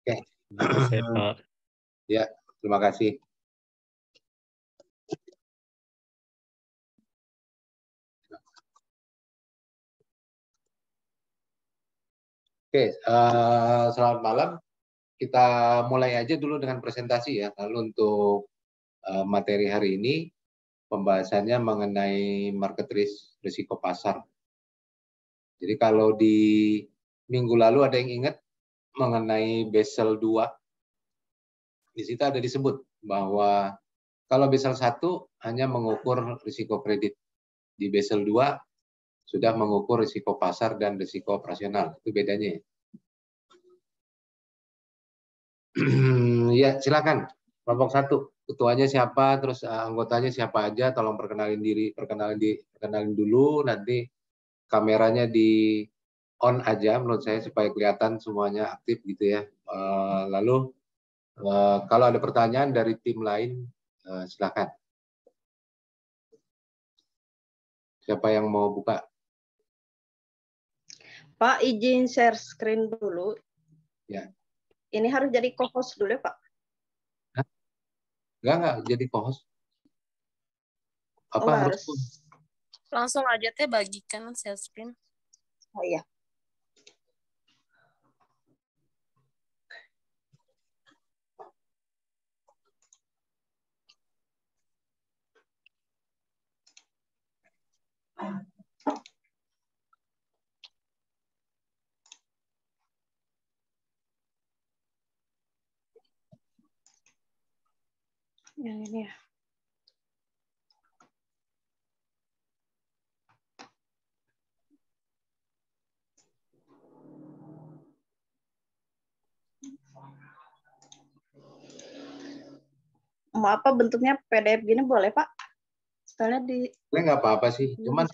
Oke. Terima kasih, Pak. Ya, terima kasih. Oke, selamat malam. Kita mulai aja dulu dengan presentasi ya. Lalu untuk materi hari ini, pembahasannya mengenai market risk, risiko pasar. Jadi kalau di minggu lalu ada yang ingat mengenai Basel 2, di situ ada disebut bahwa kalau Basel 1 hanya mengukur risiko kredit. Di Basel 2 sudah mengukur risiko pasar dan risiko operasional. Itu bedanya ya. Ya, silakan. Kelompok 1, ketuanya siapa, terus anggotanya siapa aja, tolong perkenalin diri, perkenalin dulu, nanti kameranya di on aja menurut saya supaya kelihatan semuanya aktif gitu ya. Lalu kalau ada pertanyaan dari tim lain, silakan. Siapa yang mau buka? Pak, izin share screen dulu. Ya. Ini harus jadi co-host dulu ya, Pak? Hah? Enggak, jadi co-host. Apa harus? Langsung aja teh bagikan share screen. Oh iya. Yang ini ya. Mau apa bentuknya PDF gini boleh, Pak? Soalnya di... Nggak apa-apa sih, cuman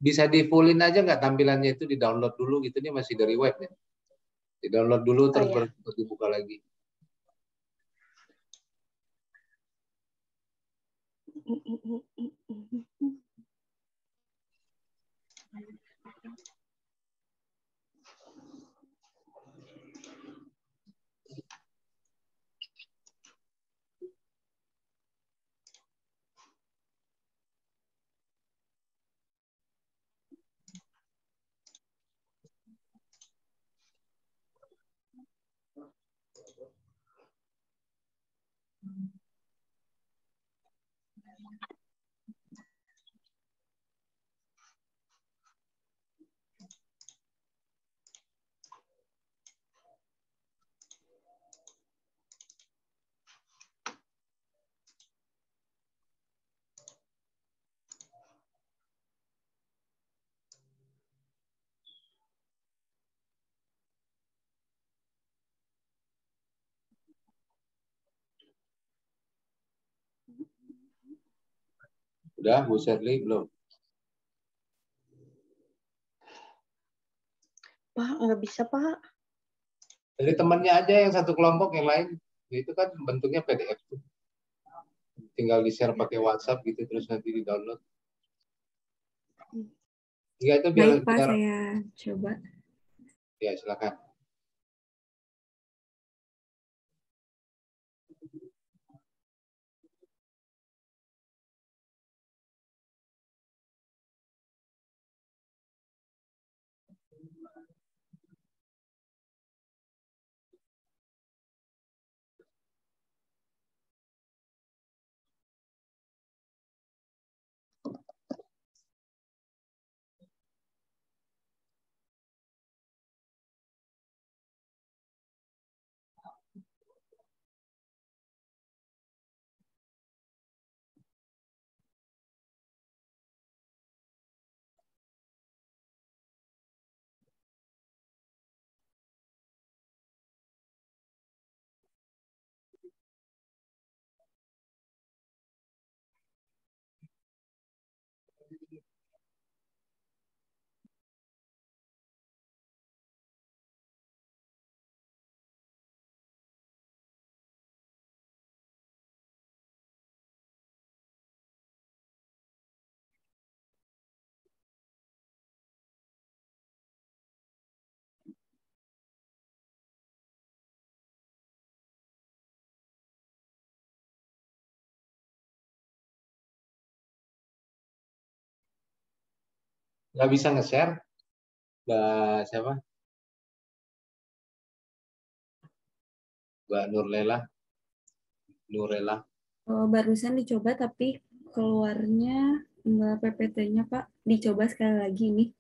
bisa di fullin aja nggak tampilannya itu, di download dulu gitu, ini masih dari web ya. Di download dulu terus baru dibuka lagi. Udah, Bu Sherly belum? Pak, nggak bisa, Pak. Dari temannya aja yang satu kelompok, yang lain itu kan bentuknya PDF tuh. Tinggal di-share pakai WhatsApp gitu, terus nanti di-download. Ya, itu Baik, Pak, saya coba. Ya, silakan. Nggak bisa nge-share, Mbak siapa? Mbak Nurlela. Oh, barusan dicoba tapi keluarnya nggak PPT-nya, Pak. Dicoba sekali lagi nih.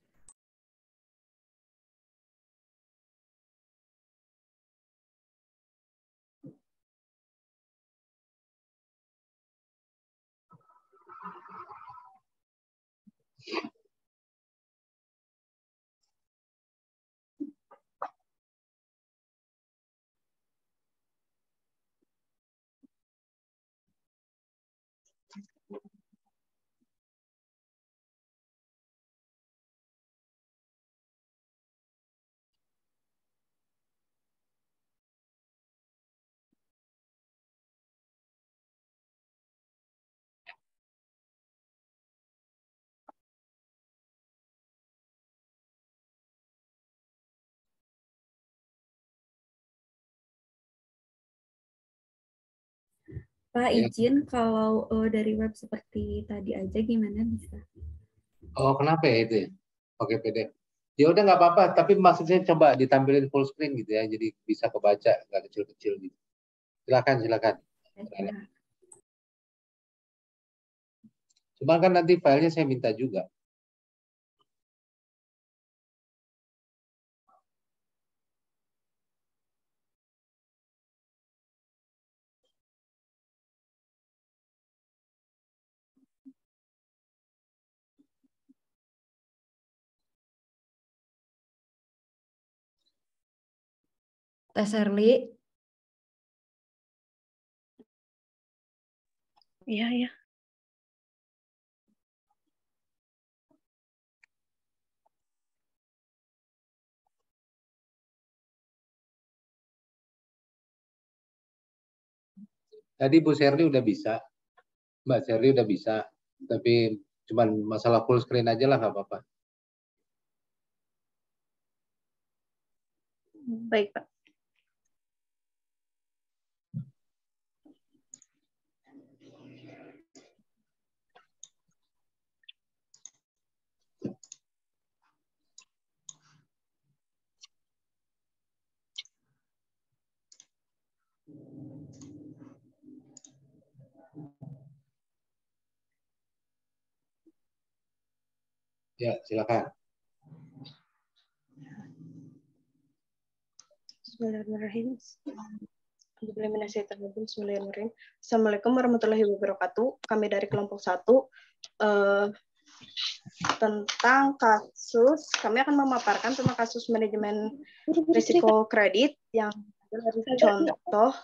Pak, Ya. izin kalau dari web seperti tadi aja gimana bisa? Oh, kenapa ya itu ya? Oke, PDF. Ya udah nggak apa-apa, tapi maksudnya coba ditampilin full screen gitu ya, jadi bisa kebaca, nggak kecil-kecil gitu. Silakan, silakan. Cuma kan nanti filenya saya minta juga. Tes Erli. Iya, iya. Tadi Bu Sherly udah bisa, Mbak Sherly udah bisa, tapi cuman masalah full screen aja lah, nggak apa-apa. Baik, Pak. Ya, silakan. Bismillahirrahmanirrahim. Bismillahirrahmanirrahim. Assalamualaikum warahmatullahi wabarakatuh. Kami dari kelompok 1 tentang kasus, kami akan memaparkan tentang kasus manajemen risiko kredit yang dari contoh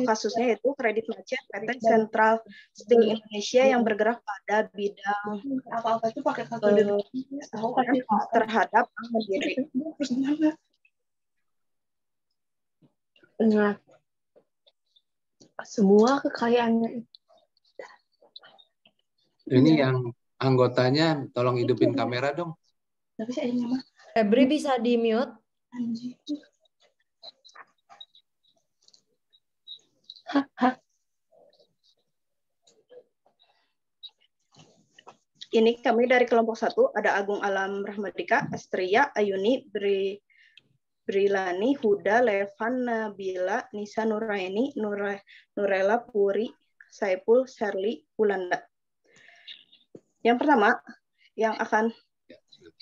kasusnya yaitu kredit macet PT Central Steel Indonesia yang bergerak pada bidang apa-apa itu pakai terhadap Mandiri. Ingat, semua kekayaannya Ini yang anggotanya tolong hidupin kamera dong. tapi saya nyaman. Febri bisa di-mute? Anjir. Ini kami dari kelompok 1 ada Agung Alam Rahmadika, Astria, Ayuni, Brilani, Huda, Levan, Nabila, Nisa Nuraini, Nurela, Puri, Saipul, Sherly, Ulanda. Yang pertama yang akan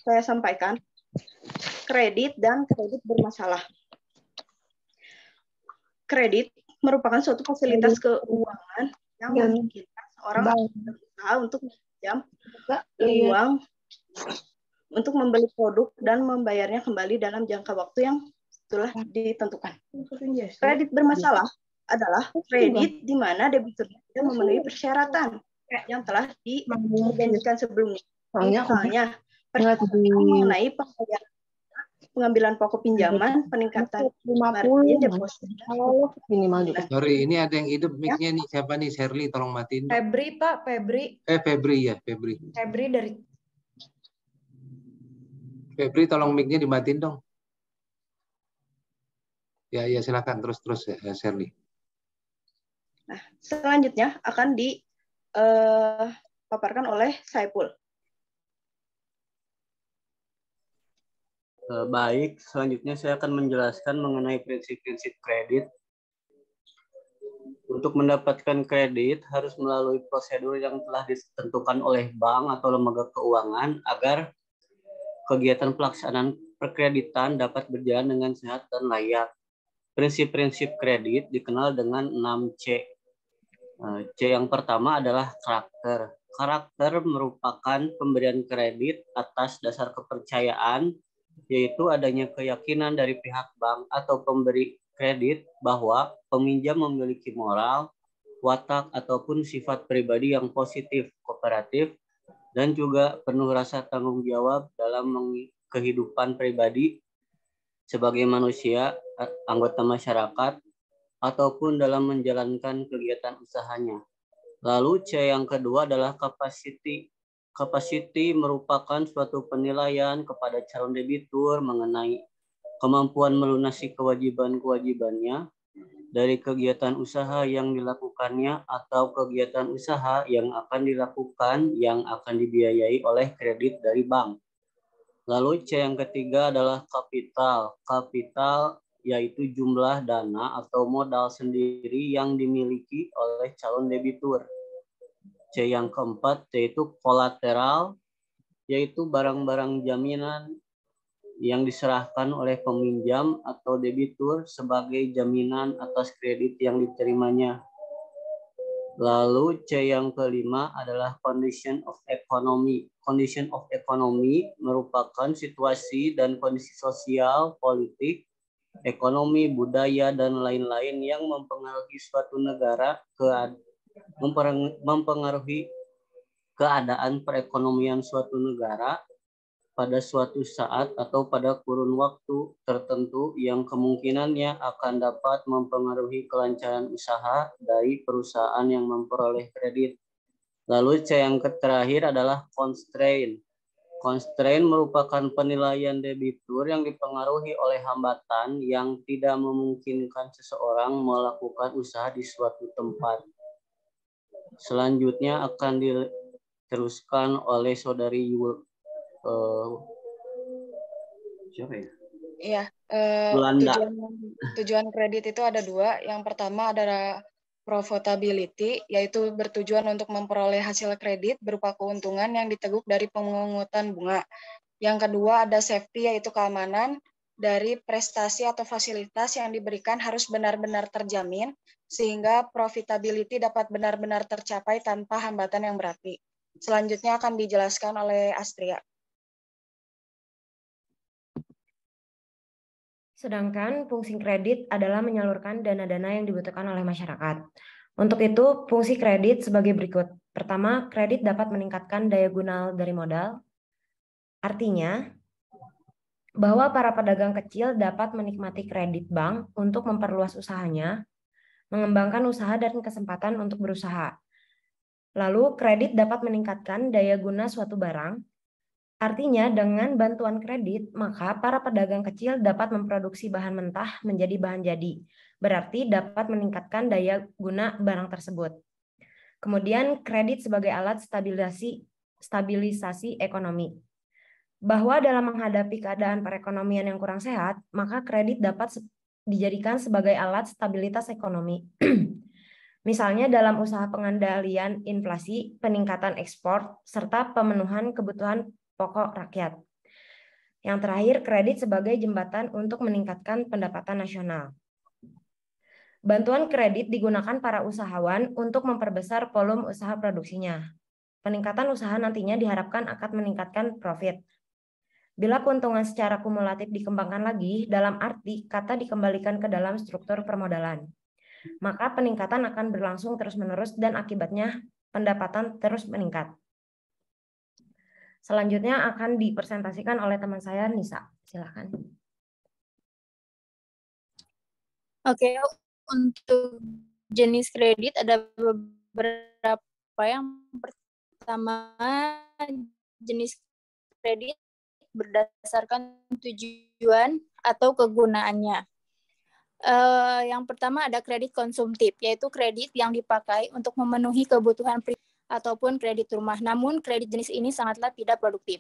saya sampaikan, kredit dan kredit bermasalah. Kredit merupakan suatu fasilitas keuangan yang memungkinkan seorang berusaha untuk meminjam uang untuk membeli produk dan membayarnya kembali dalam jangka waktu yang telah ditentukan. Kredit bermasalah adalah kredit di mana debiturnya tidak memenuhi persyaratan yang telah dijanjikan sebelumnya. Misalnya, mengenai pengambilan pokok pinjaman, peningkatan margin deposit. Minimal juga. Sorry, ini ada yang hidup mic-nya nih. Siapa nih? Sherly, tolong matiin. Febri, Pak. Febri. Febri ya, Febri. Febri dari... Febri, tolong mic-nya dimatiin dong. Ya, ya silakan terus ya, Sherly. Nah, selanjutnya akan dipaparkan oleh Saipul. Baik, selanjutnya saya akan menjelaskan mengenai prinsip-prinsip kredit. Untuk mendapatkan kredit harus melalui prosedur yang telah ditentukan oleh bank atau lembaga keuangan agar kegiatan pelaksanaan perkreditan dapat berjalan dengan sehat dan layak. Prinsip-prinsip kredit dikenal dengan 6C. C yang pertama adalah karakter. Karakter merupakan pemberian kredit atas dasar kepercayaan, yaitu adanya keyakinan dari pihak bank atau pemberi kredit bahwa peminjam memiliki moral, watak, ataupun sifat pribadi yang positif, kooperatif, dan juga penuh rasa tanggung jawab dalam kehidupan pribadi sebagai manusia, anggota masyarakat, ataupun dalam menjalankan kegiatan usahanya. Lalu C yang kedua adalah capacity. Capacity merupakan suatu penilaian kepada calon debitur mengenai kemampuan melunasi kewajiban-kewajibannya dari kegiatan usaha yang dilakukannya atau kegiatan usaha yang akan dilakukan yang akan dibiayai oleh kredit dari bank. Lalu C yang ketiga adalah kapital. Kapital yaitu jumlah dana atau modal sendiri yang dimiliki oleh calon debitur. C yang keempat yaitu kolateral, yaitu barang-barang jaminan yang diserahkan oleh peminjam atau debitur sebagai jaminan atas kredit yang diterimanya. Lalu C yang kelima adalah condition of economy. Condition of economy merupakan situasi dan kondisi sosial, politik, ekonomi, budaya, dan lain-lain yang mempengaruhi suatu negara, mempengaruhi keadaan perekonomian suatu negara pada suatu saat atau pada kurun waktu tertentu yang kemungkinannya akan dapat mempengaruhi kelancaran usaha dari perusahaan yang memperoleh kredit. Lalu C yang terakhir adalah constraint. Constraint merupakan penilaian debitur yang dipengaruhi oleh hambatan yang tidak memungkinkan seseorang melakukan usaha di suatu tempat. Selanjutnya akan diteruskan oleh Saudari Yul. Siapa ya? Iya, Belanda. tujuan kredit itu ada dua. Yang pertama adalah profitability, yaitu bertujuan untuk memperoleh hasil kredit berupa keuntungan yang diteguk dari pemungutan bunga. Yang kedua ada safety, yaitu keamanan dari prestasi atau fasilitas yang diberikan harus benar-benar terjamin, sehingga profitability dapat benar-benar tercapai tanpa hambatan yang berarti. Selanjutnya akan dijelaskan oleh Astria. Sedangkan fungsi kredit adalah menyalurkan dana-dana yang dibutuhkan oleh masyarakat. Untuk itu, fungsi kredit sebagai berikut. Pertama, kredit dapat meningkatkan daya guna dari modal. Artinya, bahwa para pedagang kecil dapat menikmati kredit bank untuk memperluas usahanya, mengembangkan usaha dan kesempatan untuk berusaha. Lalu, kredit dapat meningkatkan daya guna suatu barang. Artinya, dengan bantuan kredit, maka para pedagang kecil dapat memproduksi bahan mentah menjadi bahan jadi. Berarti dapat meningkatkan daya guna barang tersebut. Kemudian, kredit sebagai alat stabilisasi ekonomi. Bahwa dalam menghadapi keadaan perekonomian yang kurang sehat, maka kredit dapat dijadikan sebagai alat stabilitas ekonomi. Misalnya dalam usaha pengendalian inflasi, peningkatan ekspor, serta pemenuhan kebutuhan pokok rakyat. Yang terakhir, kredit sebagai jembatan untuk meningkatkan pendapatan nasional. Bantuan kredit digunakan para usahawan untuk memperbesar volume usaha produksinya. Peningkatan usaha nantinya diharapkan akan meningkatkan profit. Bila keuntungan secara kumulatif dikembangkan lagi, dalam arti kata dikembalikan ke dalam struktur permodalan, maka peningkatan akan berlangsung terus-menerus dan akibatnya pendapatan terus meningkat. Selanjutnya akan dipresentasikan oleh teman saya, Nisa. Silakan. Oke, untuk jenis kredit ada beberapa. Yang pertama, jenis kredit berdasarkan tujuan atau kegunaannya. Yang pertama ada kredit konsumtif, yaitu kredit yang dipakai untuk memenuhi kebutuhan pribadi ataupun kredit rumah. Namun kredit jenis ini sangatlah tidak produktif.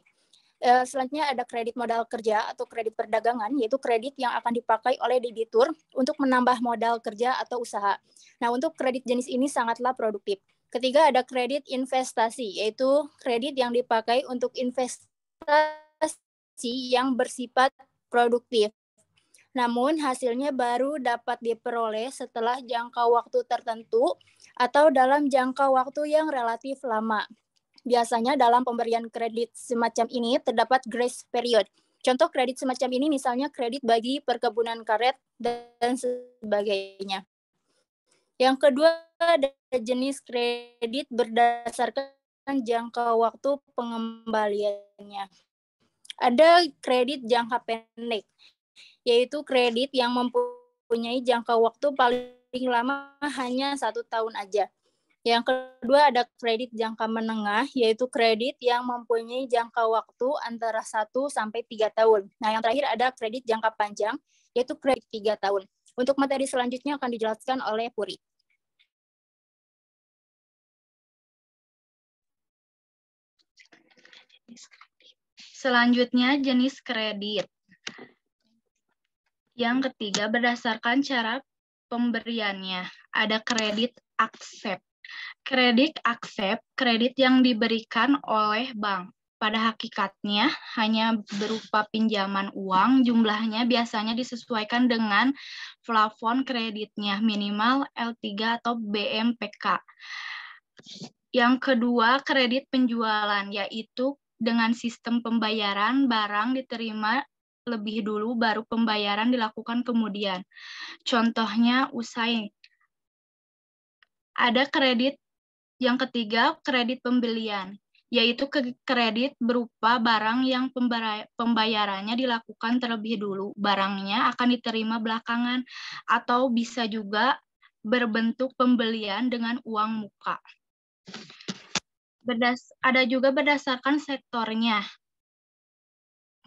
Selanjutnya ada kredit modal kerja atau kredit perdagangan, yaitu kredit yang akan dipakai oleh debitur untuk menambah modal kerja atau usaha. Nah, untuk kredit jenis ini sangatlah produktif. Ketiga ada kredit investasi, yaitu kredit yang dipakai untuk investasi yang bersifat produktif. Namun hasilnya baru dapat diperoleh setelah jangka waktu tertentu atau dalam jangka waktu yang relatif lama. Biasanya dalam pemberian kredit semacam ini terdapat grace period. Contoh kredit semacam ini misalnya kredit bagi perkebunan karet dan sebagainya. Yang kedua ada jenis kredit berdasarkan jangka waktu pengembaliannya. Ada kredit jangka pendek, yaitu kredit yang mempunyai jangka waktu paling lama hanya 1 tahun aja. Yang kedua ada kredit jangka menengah, yaitu kredit yang mempunyai jangka waktu antara 1 sampai 3 tahun. Nah, yang terakhir ada kredit jangka panjang, yaitu kredit 3 tahun. Untuk materi selanjutnya akan dijelaskan oleh Puri. Selanjutnya jenis kredit. Yang ketiga berdasarkan cara pemberiannya. Ada kredit accept. Kredit accept, kredit yang diberikan oleh bank. Pada hakikatnya hanya berupa pinjaman uang, jumlahnya biasanya disesuaikan dengan plafon kreditnya, minimal L3 atau BMPK. Yang kedua, kredit penjualan, yaitu dengan sistem pembayaran barang diterima lebih dulu, baru pembayaran dilakukan kemudian. Contohnya usai. Ada kredit yang ketiga, kredit pembelian, yaitu kredit berupa barang yang pembayarannya dilakukan terlebih dulu. Barangnya akan diterima belakangan, atau bisa juga berbentuk pembelian dengan uang muka. Ada juga berdasarkan sektornya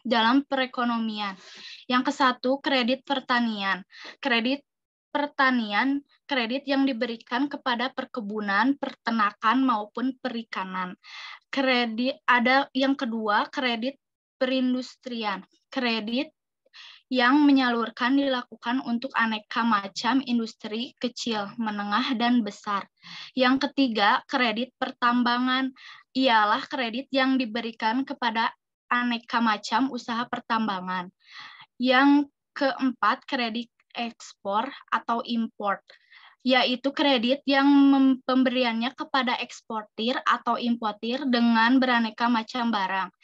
dalam perekonomian. Yang kesatu, kredit pertanian. Kredit pertanian, kredit yang diberikan kepada perkebunan, peternakan maupun perikanan. Kredit ada yang kedua, kredit perindustrian. Kredit yang menyalurkan dilakukan untuk aneka macam industri kecil, menengah, dan besar. Yang ketiga, kredit pertambangan. Ialah kredit yang diberikan kepada aneka macam usaha pertambangan. Yang keempat, kredit ekspor atau import, yaitu kredit yang pemberiannya kepada eksportir atau importir dengan beraneka macam barang.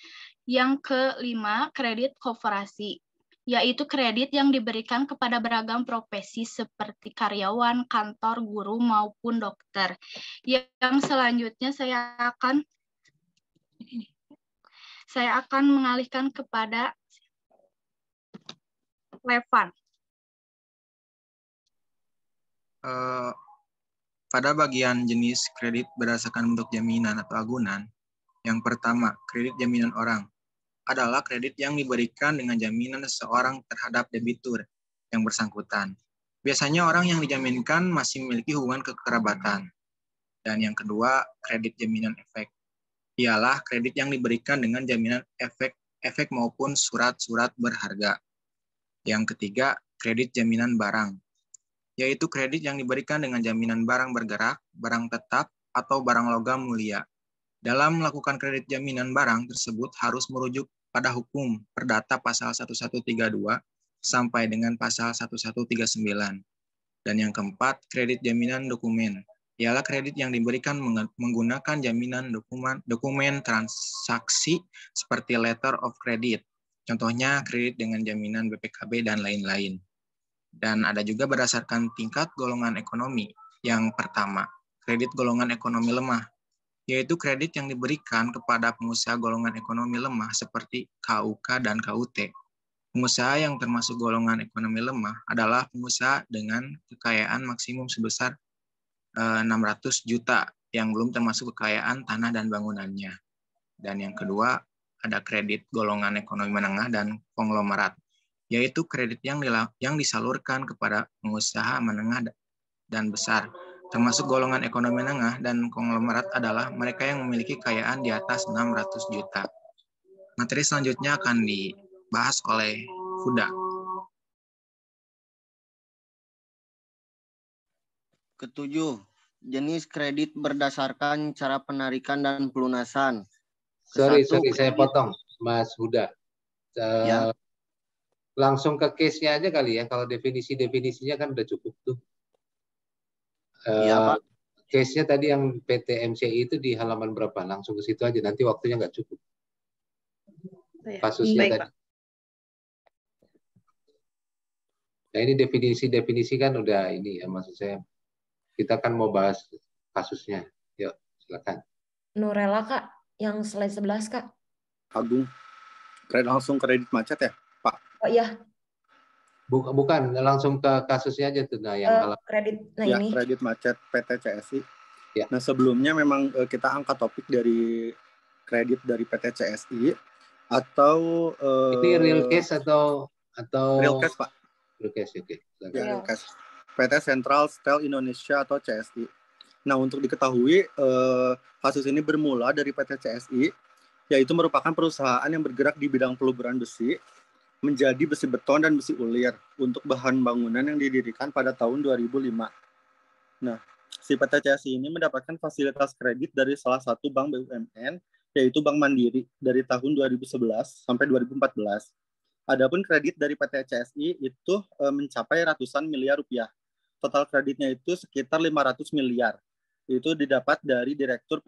Yang kelima, kredit koperasi, yaitu kredit yang diberikan kepada beragam profesi seperti karyawan, kantor, guru, maupun dokter. Yang selanjutnya saya akan mengalihkan kepada Levan. Pada bagian jenis kredit berdasarkan bentuk jaminan atau agunan, yang pertama, kredit jaminan orang adalah kredit yang diberikan dengan jaminan seseorang terhadap debitur yang bersangkutan. Biasanya orang yang dijaminkan masih memiliki hubungan kekerabatan. Dan yang kedua, kredit jaminan efek. Ialah kredit yang diberikan dengan jaminan efek maupun surat-surat berharga. Yang ketiga, kredit jaminan barang, yaitu kredit yang diberikan dengan jaminan barang bergerak, barang tetap, atau barang logam mulia. Dalam melakukan kredit jaminan barang tersebut harus merujuk pada hukum Perdata pasal 1132 sampai dengan pasal 1139. Dan yang keempat, kredit jaminan dokumen. Ialah kredit yang diberikan menggunakan jaminan dokumen transaksi seperti letter of credit. Contohnya kredit dengan jaminan BPKB dan lain-lain. Dan ada juga berdasarkan tingkat golongan ekonomi. Yang pertama, kredit golongan ekonomi lemah, yaitu kredit yang diberikan kepada pengusaha golongan ekonomi lemah seperti KUK dan KUT. Pengusaha yang termasuk golongan ekonomi lemah adalah pengusaha dengan kekayaan maksimum sebesar 600 juta yang belum termasuk kekayaan tanah dan bangunannya. Dan yang kedua, ada kredit golongan ekonomi menengah dan konglomerat, yaitu kredit yang disalurkan kepada pengusaha menengah dan besar. Termasuk golongan ekonomi menengah dan konglomerat adalah mereka yang memiliki kekayaan di atas 600 juta. Materi selanjutnya akan dibahas oleh Huda. Ketujuh, jenis kredit berdasarkan cara penarikan dan pelunasan. Sorry, Kesatu, saya kredit. potong, Mas Huda. Ya. Langsung ke case-nya aja kali ya. Kalau definisinya kan udah cukup tuh. Iya, Pak. Case-nya tadi yang PT MCI itu di halaman berapa? Langsung ke situ aja. Nanti waktunya nggak cukup. Kasusnya Baik, tadi. Pak. Nah ini definisi kan udah ini ya, maksud saya. Kita kan mau bahas kasusnya. Yuk, silakan. Nurella, Kak, yang slide 11, Kak. Agung, langsung kredit macet ya, Pak? Oh iya, Bukan, langsung ke kasusnya aja tuh. Nah, yang kredit. Nah, ya, ini. kredit macet PT CSI. Ya. Nah, sebelumnya memang kita angkat topik dari kredit dari PT CSI atau ini real case atau real case, Pak? Real case, oke. Ya, real case. PT Central Steel Indonesia atau CSI. Nah, untuk diketahui kasus ini bermula dari PT CSI, yaitu merupakan perusahaan yang bergerak di bidang peluburan besi menjadi besi beton dan besi ulir untuk bahan bangunan yang didirikan pada tahun 2005. Nah, si PT CSI ini mendapatkan fasilitas kredit dari salah satu bank BUMN, yaitu Bank Mandiri dari tahun 2011 sampai 2014. Adapun kredit dari PT CSI itu mencapai ratusan miliar rupiah. Total kreditnya itu sekitar 500 miliar. Itu didapat dari Direktur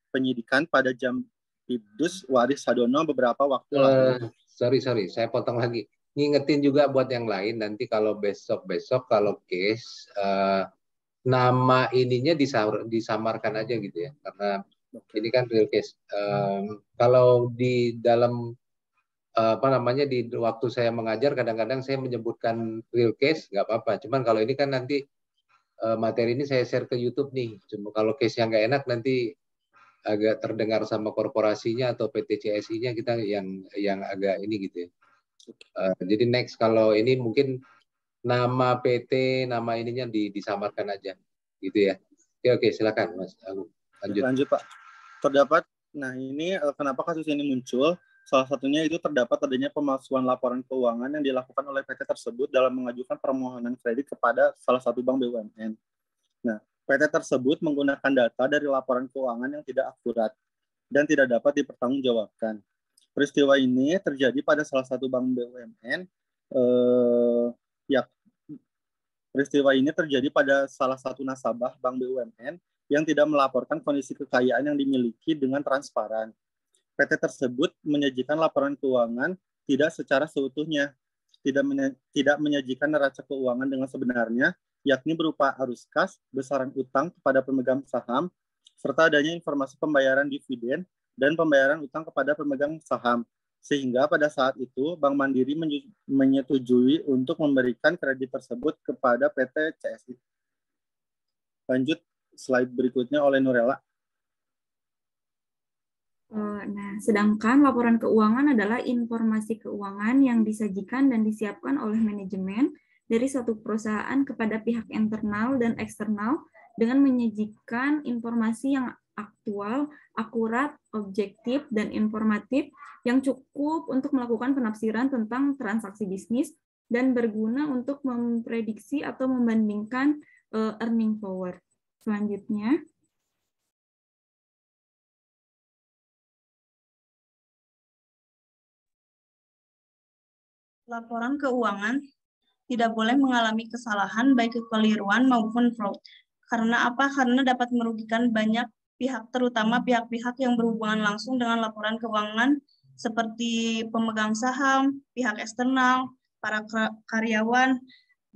Penyidikan pada Jampidus Waris Sadono beberapa waktu lalu. Sorry, saya potong lagi. Ngingetin juga buat yang lain, nanti kalau besok kalau case, nama ininya disamarkan aja gitu ya, karena ini kan real case. Kalau di dalam di waktu saya mengajar, kadang-kadang saya menyebutkan real case, nggak apa-apa. Cuman kalau ini kan nanti materi ini saya share ke YouTube nih. Cuma kalau case yang nggak enak nanti agak terdengar sama korporasinya atau PT CSI-nya kita yang agak ini gitu ya. Jadi next kalau ini mungkin nama PT, nama ininya disamarkan aja gitu ya. Oke, silakan Mas Agung. Lanjut Pak. Terdapat, nah ini kenapa kasus ini muncul? Salah satunya itu terdapat adanya pemalsuan laporan keuangan yang dilakukan oleh PT tersebut dalam mengajukan permohonan kredit kepada salah satu bank BUMN. Nah, PT tersebut menggunakan data dari laporan keuangan yang tidak akurat dan tidak dapat dipertanggungjawabkan. Peristiwa ini terjadi pada salah satu bank BUMN. Peristiwa ini terjadi pada salah satu nasabah bank BUMN yang tidak melaporkan kondisi kekayaan yang dimiliki dengan transparan. PT tersebut menyajikan laporan keuangan tidak secara seutuhnya, tidak menyajikan neraca keuangan dengan sebenarnya, yakni berupa arus kas, besaran utang kepada pemegang saham, serta adanya informasi pembayaran dividen dan pembayaran utang kepada pemegang saham. Sehingga pada saat itu Bank Mandiri menyetujui untuk memberikan kredit tersebut kepada PT CSI. Lanjut slide berikutnya oleh Nurella. Nah, sedangkan laporan keuangan adalah informasi keuangan yang disajikan dan disiapkan oleh manajemen dari suatu perusahaan kepada pihak internal dan eksternal dengan menyajikan informasi yang aktual, akurat, objektif, dan informatif yang cukup untuk melakukan penafsiran tentang transaksi bisnis dan berguna untuk memprediksi atau membandingkan earning power. Selanjutnya, laporan keuangan tidak boleh mengalami kesalahan baik kekeliruan maupun fraud. Karena apa? Karena dapat merugikan banyak pihak, terutama pihak-pihak yang berhubungan langsung dengan laporan keuangan seperti pemegang saham, pihak eksternal, para karyawan,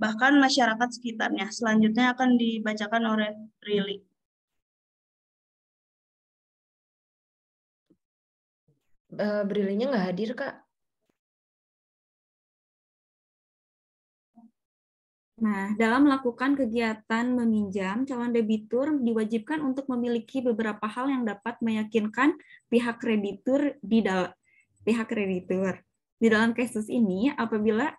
bahkan masyarakat sekitarnya. Selanjutnya akan dibacakan oleh Prilly. Brilinya nggak hadir, Kak. Nah, dalam melakukan kegiatan meminjam, calon debitur diwajibkan untuk memiliki beberapa hal yang dapat meyakinkan pihak kreditur di dalam kasus ini, apabila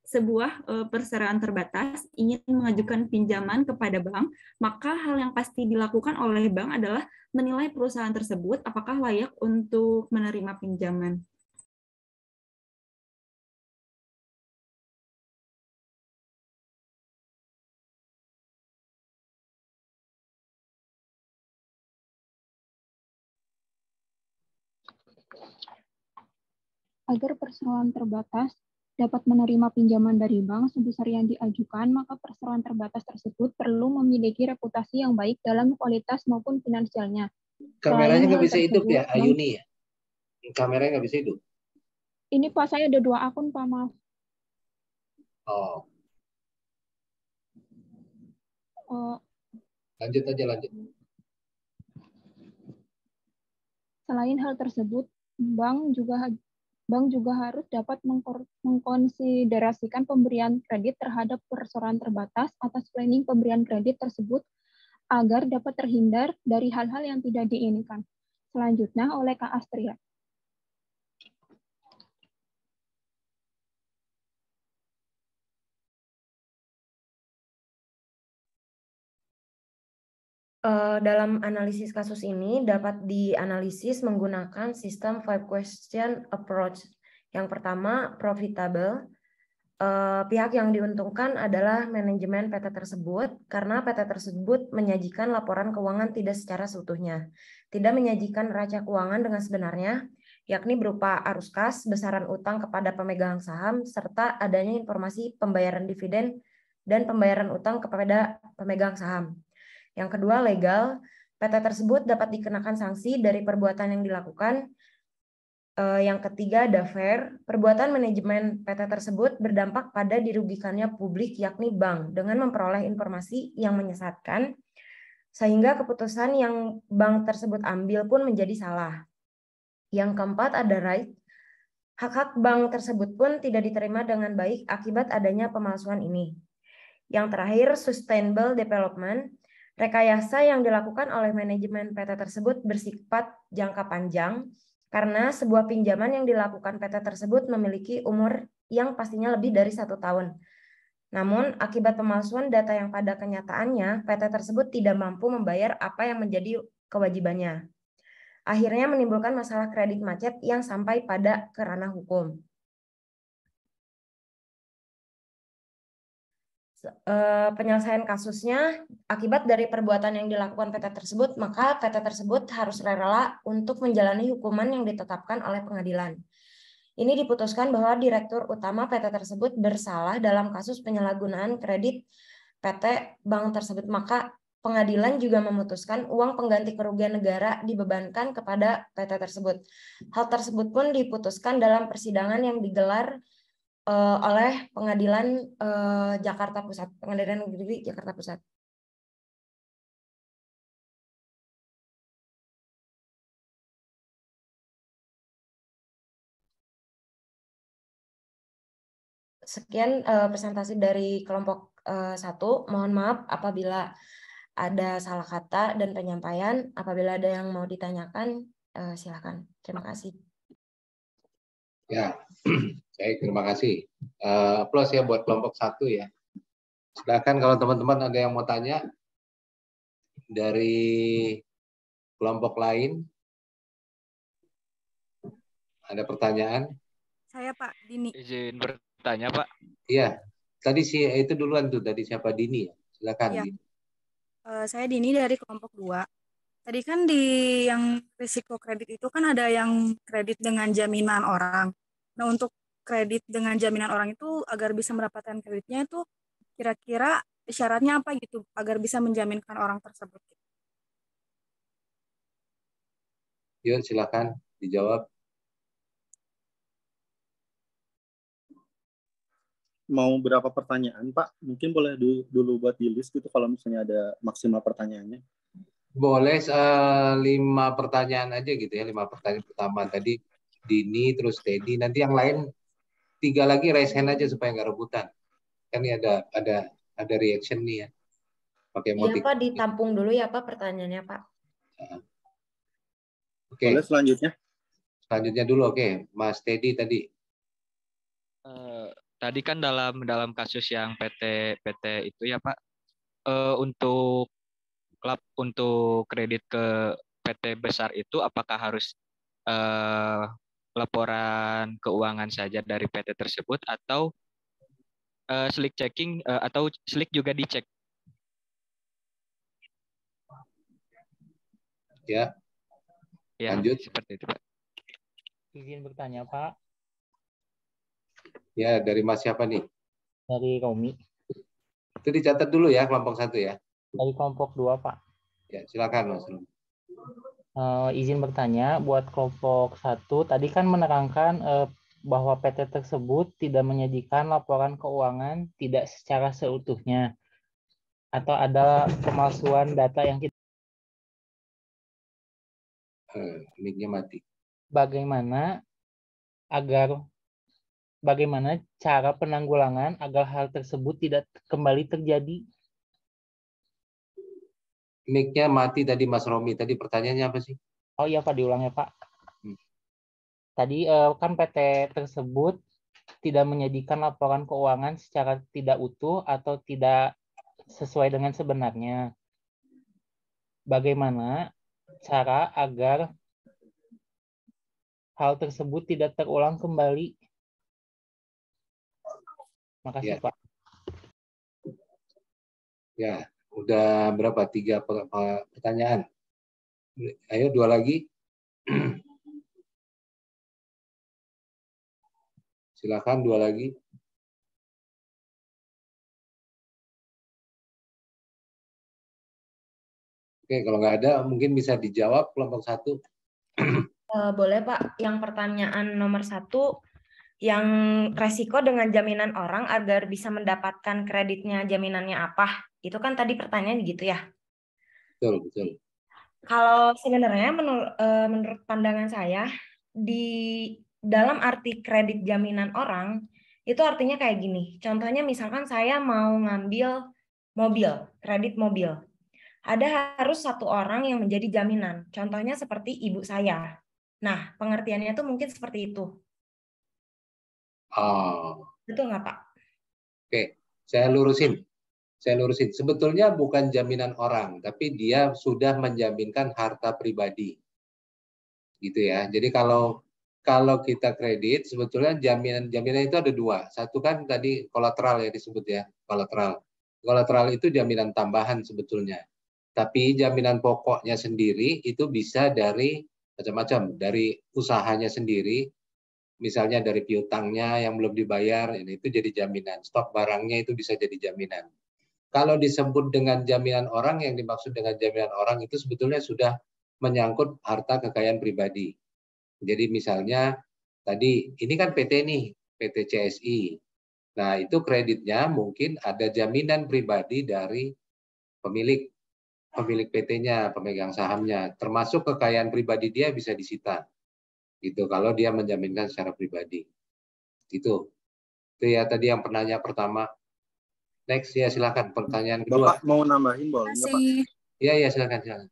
sebuah perseroan terbatas ingin mengajukan pinjaman kepada bank, maka hal yang pasti dilakukan oleh bank adalah menilai perusahaan tersebut apakah layak untuk menerima pinjaman. Agar perseroan terbatas dapat menerima pinjaman dari bank sebesar yang diajukan, maka perseroan terbatas tersebut perlu memiliki reputasi yang baik dalam kualitas maupun finansialnya. Kameranya nggak bisa hidup ya, Ayuni ya? Kameranya nggak bisa hidup? Ini Pak, saya ada 2 akun, Pak, maaf. Lanjut aja, lanjut. Selain hal tersebut, bank juga harus dapat mengkonsiderasikan pemberian kredit terhadap perseroan terbatas atas planning pemberian kredit tersebut agar dapat terhindar dari hal-hal yang tidak diinginkan. Selanjutnya oleh Kak Astria. Dalam analisis kasus ini dapat dianalisis menggunakan sistem 5 question approach. Yang pertama, profitable. Pihak yang diuntungkan adalah manajemen PT tersebut karena PT tersebut menyajikan laporan keuangan tidak secara seutuhnya, tidak menyajikan neraca keuangan dengan sebenarnya, yakni berupa arus kas, besaran utang kepada pemegang saham, serta adanya informasi pembayaran dividen dan pembayaran utang kepada pemegang saham. Yang kedua, legal. PT tersebut dapat dikenakan sanksi dari perbuatan yang dilakukan. Yang ketiga, ada fair. Perbuatan manajemen PT tersebut berdampak pada dirugikannya publik, yakni bank, dengan memperoleh informasi yang menyesatkan, sehingga keputusan yang bank tersebut ambil pun menjadi salah. Yang keempat, ada right. Hak-hak bank tersebut pun tidak diterima dengan baik akibat adanya pemalsuan ini. Yang terakhir, sustainable development. Rekayasa yang dilakukan oleh manajemen PT tersebut bersifat jangka panjang karena sebuah pinjaman yang dilakukan PT tersebut memiliki umur yang pastinya lebih dari 1 tahun. Namun, akibat pemalsuan data yang pada kenyataannya, PT tersebut tidak mampu membayar apa yang menjadi kewajibannya. Akhirnya menimbulkan masalah kredit macet yang sampai pada ke ranah hukum. Penyelesaian kasusnya, akibat dari perbuatan yang dilakukan PT tersebut, maka PT tersebut harus rela untuk menjalani hukuman yang ditetapkan oleh pengadilan. Ini diputuskan bahwa Direktur Utama PT tersebut bersalah dalam kasus penyalahgunaan kredit PT bank tersebut, maka pengadilan juga memutuskan uang pengganti kerugian negara dibebankan kepada PT tersebut. Hal tersebut pun diputuskan dalam persidangan yang digelar oleh Pengadilan Jakarta Pusat, Pengadilan Negeri Jakarta Pusat. Sekian presentasi dari kelompok 1. Mohon maaf apabila ada salah kata dan penyampaian. Apabila ada yang mau ditanyakan, silakan. Terima kasih. Ya, baik, terima kasih. Plus ya buat kelompok 1 ya. Silakan kalau teman-teman ada yang mau tanya dari kelompok lain. Ada pertanyaan? Saya Pak Dini. Izin bertanya Pak. Iya, tadi sih itu duluan tuh, tadi siapa Dini ya? Silakan. Ya. Dini. Saya Dini dari kelompok 2. Tadi kan di yang risiko kredit itu kan ada yang kredit dengan jaminan orang. Nah, untuk kredit dengan jaminan orang itu agar bisa mendapatkan kreditnya itu kira-kira syaratnya apa gitu agar bisa menjaminkan orang tersebut? Yuk, silakan dijawab. Mau berapa pertanyaan, Pak? Mungkin boleh dulu buat di list gitu kalau misalnya ada maksimal pertanyaannya. Boleh 5 pertanyaan aja gitu ya, 5 pertanyaan pertama tadi Dini, terus Teddy, nanti yang lain 3 lagi raise hand aja supaya nggak rebutan. Kan ini ada reaction nih ya. Pakai Iya Pak, ditampung dulu ya Pak pertanyaannya Pak. Oke. Boleh selanjutnya? Selanjutnya dulu, oke. Mas Teddy tadi. tadi kan dalam kasus yang PT itu ya Pak, untuk kredit ke PT besar itu apakah harus laporan keuangan saja dari PT tersebut atau slick checking atau slick juga dicek? Ya. Ya, Lanjut. seperti itu Pak. Izin bertanya Pak. Ya, dari Mas siapa nih? Dari Romi. Itu dicatat dulu ya, kelompok 1 ya. Dari kelompok 2 Pak. Ya, silakan Mas. Izin bertanya, buat kelompok 1, tadi kan menerangkan bahwa PT tersebut tidak menyajikan laporan keuangan tidak secara seutuhnya, atau ada pemalsuan data yang kita... Mic-nya mati. Bagaimana cara penanggulangan agar hal tersebut tidak kembali terjadi? Mic-nya mati tadi Mas Romi. Tadi pertanyaannya apa sih? Oh iya Pak, diulang ya Pak. Tadi kan PT tersebut tidak menyajikan laporan keuangan secara tidak utuh atau tidak sesuai dengan sebenarnya. Bagaimana cara agar hal tersebut tidak terulang kembali? Makasih Ya. Pak. Ya, udah berapa? 3 pertanyaan. Ayo 2 lagi. Silakan 2 lagi. Oke, kalau nggak ada mungkin bisa dijawab kelompok 1. Boleh Pak, yang pertanyaan nomor 1, yang resiko dengan jaminan orang agar bisa mendapatkan kreditnya jaminannya apa? Itu kan tadi pertanyaan gitu ya. Betul. Kalau sebenarnya menurut pandangan saya, di dalam arti kredit jaminan orang, itu artinya kayak gini. Contohnya misalkan saya mau ngambil mobil, kredit mobil. Ada harus 1 orang yang menjadi jaminan. Contohnya seperti ibu saya. Nah, pengertiannya itu mungkin seperti itu. Betul nggak Pak? Oke, saya lurusin. Sebetulnya bukan jaminan orang, tapi dia sudah menjaminkan harta pribadi. Gitu ya. Jadi kalau kita kredit, sebetulnya jaminan itu ada 2. Satu kan tadi kolateral ya disebut ya, kolateral. Kolateral itu jaminan tambahan sebetulnya. Tapi jaminan pokoknya sendiri itu bisa dari macam-macam, dari usahanya sendiri, misalnya dari piutangnya yang belum dibayar, ini itu jadi jaminan. Stok barangnya itu bisa jadi jaminan. Kalau disebut dengan jaminan orang, yang dimaksud dengan jaminan orang itu sebetulnya sudah menyangkut harta kekayaan pribadi. Jadi misalnya tadi ini kan PT nih, PT CSI. Nah, itu kreditnya mungkin ada jaminan pribadi dari pemilik PT-nya, pemegang sahamnya, termasuk kekayaan pribadi dia bisa disita. Gitu kalau dia menjaminkan secara pribadi. Itu ya tadi yang penanya pertama. Next ya silakan pertanyaan kedua. Bapak mau nambahin boleh nggak Pak? Iya silakan.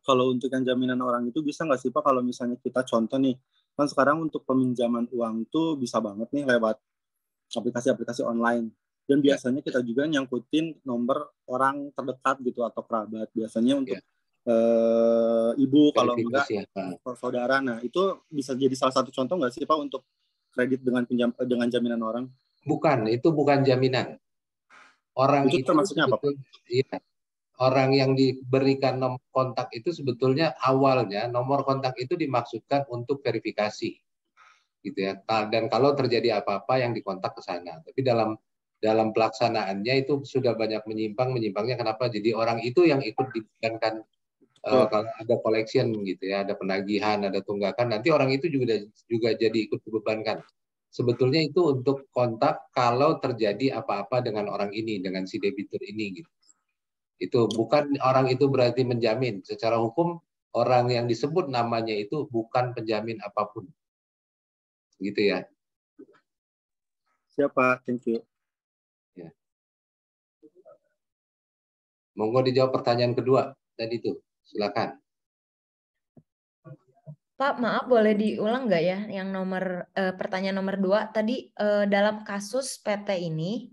Kalau untuk yang jaminan orang itu bisa nggak sih Pak, kalau misalnya kita contoh nih, kan sekarang untuk peminjaman uang tuh bisa banget nih lewat aplikasi-aplikasi online. Dan biasanya kita juga nyangkutin nomor orang terdekat gitu atau kerabat. Biasanya untuk ibu, kalau enggak saudara. Nah, itu bisa jadi salah satu contoh nggak sih Pak untuk kredit dengan jaminan orang? Bukan, itu bukan jaminan. Orang itu termasuknya apa Pak? Iya. Orang yang diberikan nomor kontak itu sebetulnya awalnya nomor kontak itu dimaksudkan untuk verifikasi. Gitu ya. Dan kalau terjadi apa-apa yang dikontak ke sana. Tapi dalam pelaksanaannya itu sudah banyak menyimpangnya kenapa? Jadi orang itu yang ikut diberikan kalau ada collection gitu ya, ada penagihan, ada tunggakan, nanti orang itu juga jadi ikut dibebankan. Sebetulnya itu untuk kontak kalau terjadi apa-apa dengan orang ini, dengan si debitur ini gitu. Itu bukan orang itu berarti menjamin. Secara hukum orang yang disebut namanya itu bukan penjamin apapun. Gitu ya. Siapa? Thank you. Ya. Monggo dijawab pertanyaan kedua tadi itu. Silakan. Pak, maaf boleh diulang nggak ya yang pertanyaan nomor 2 tadi dalam kasus PT ini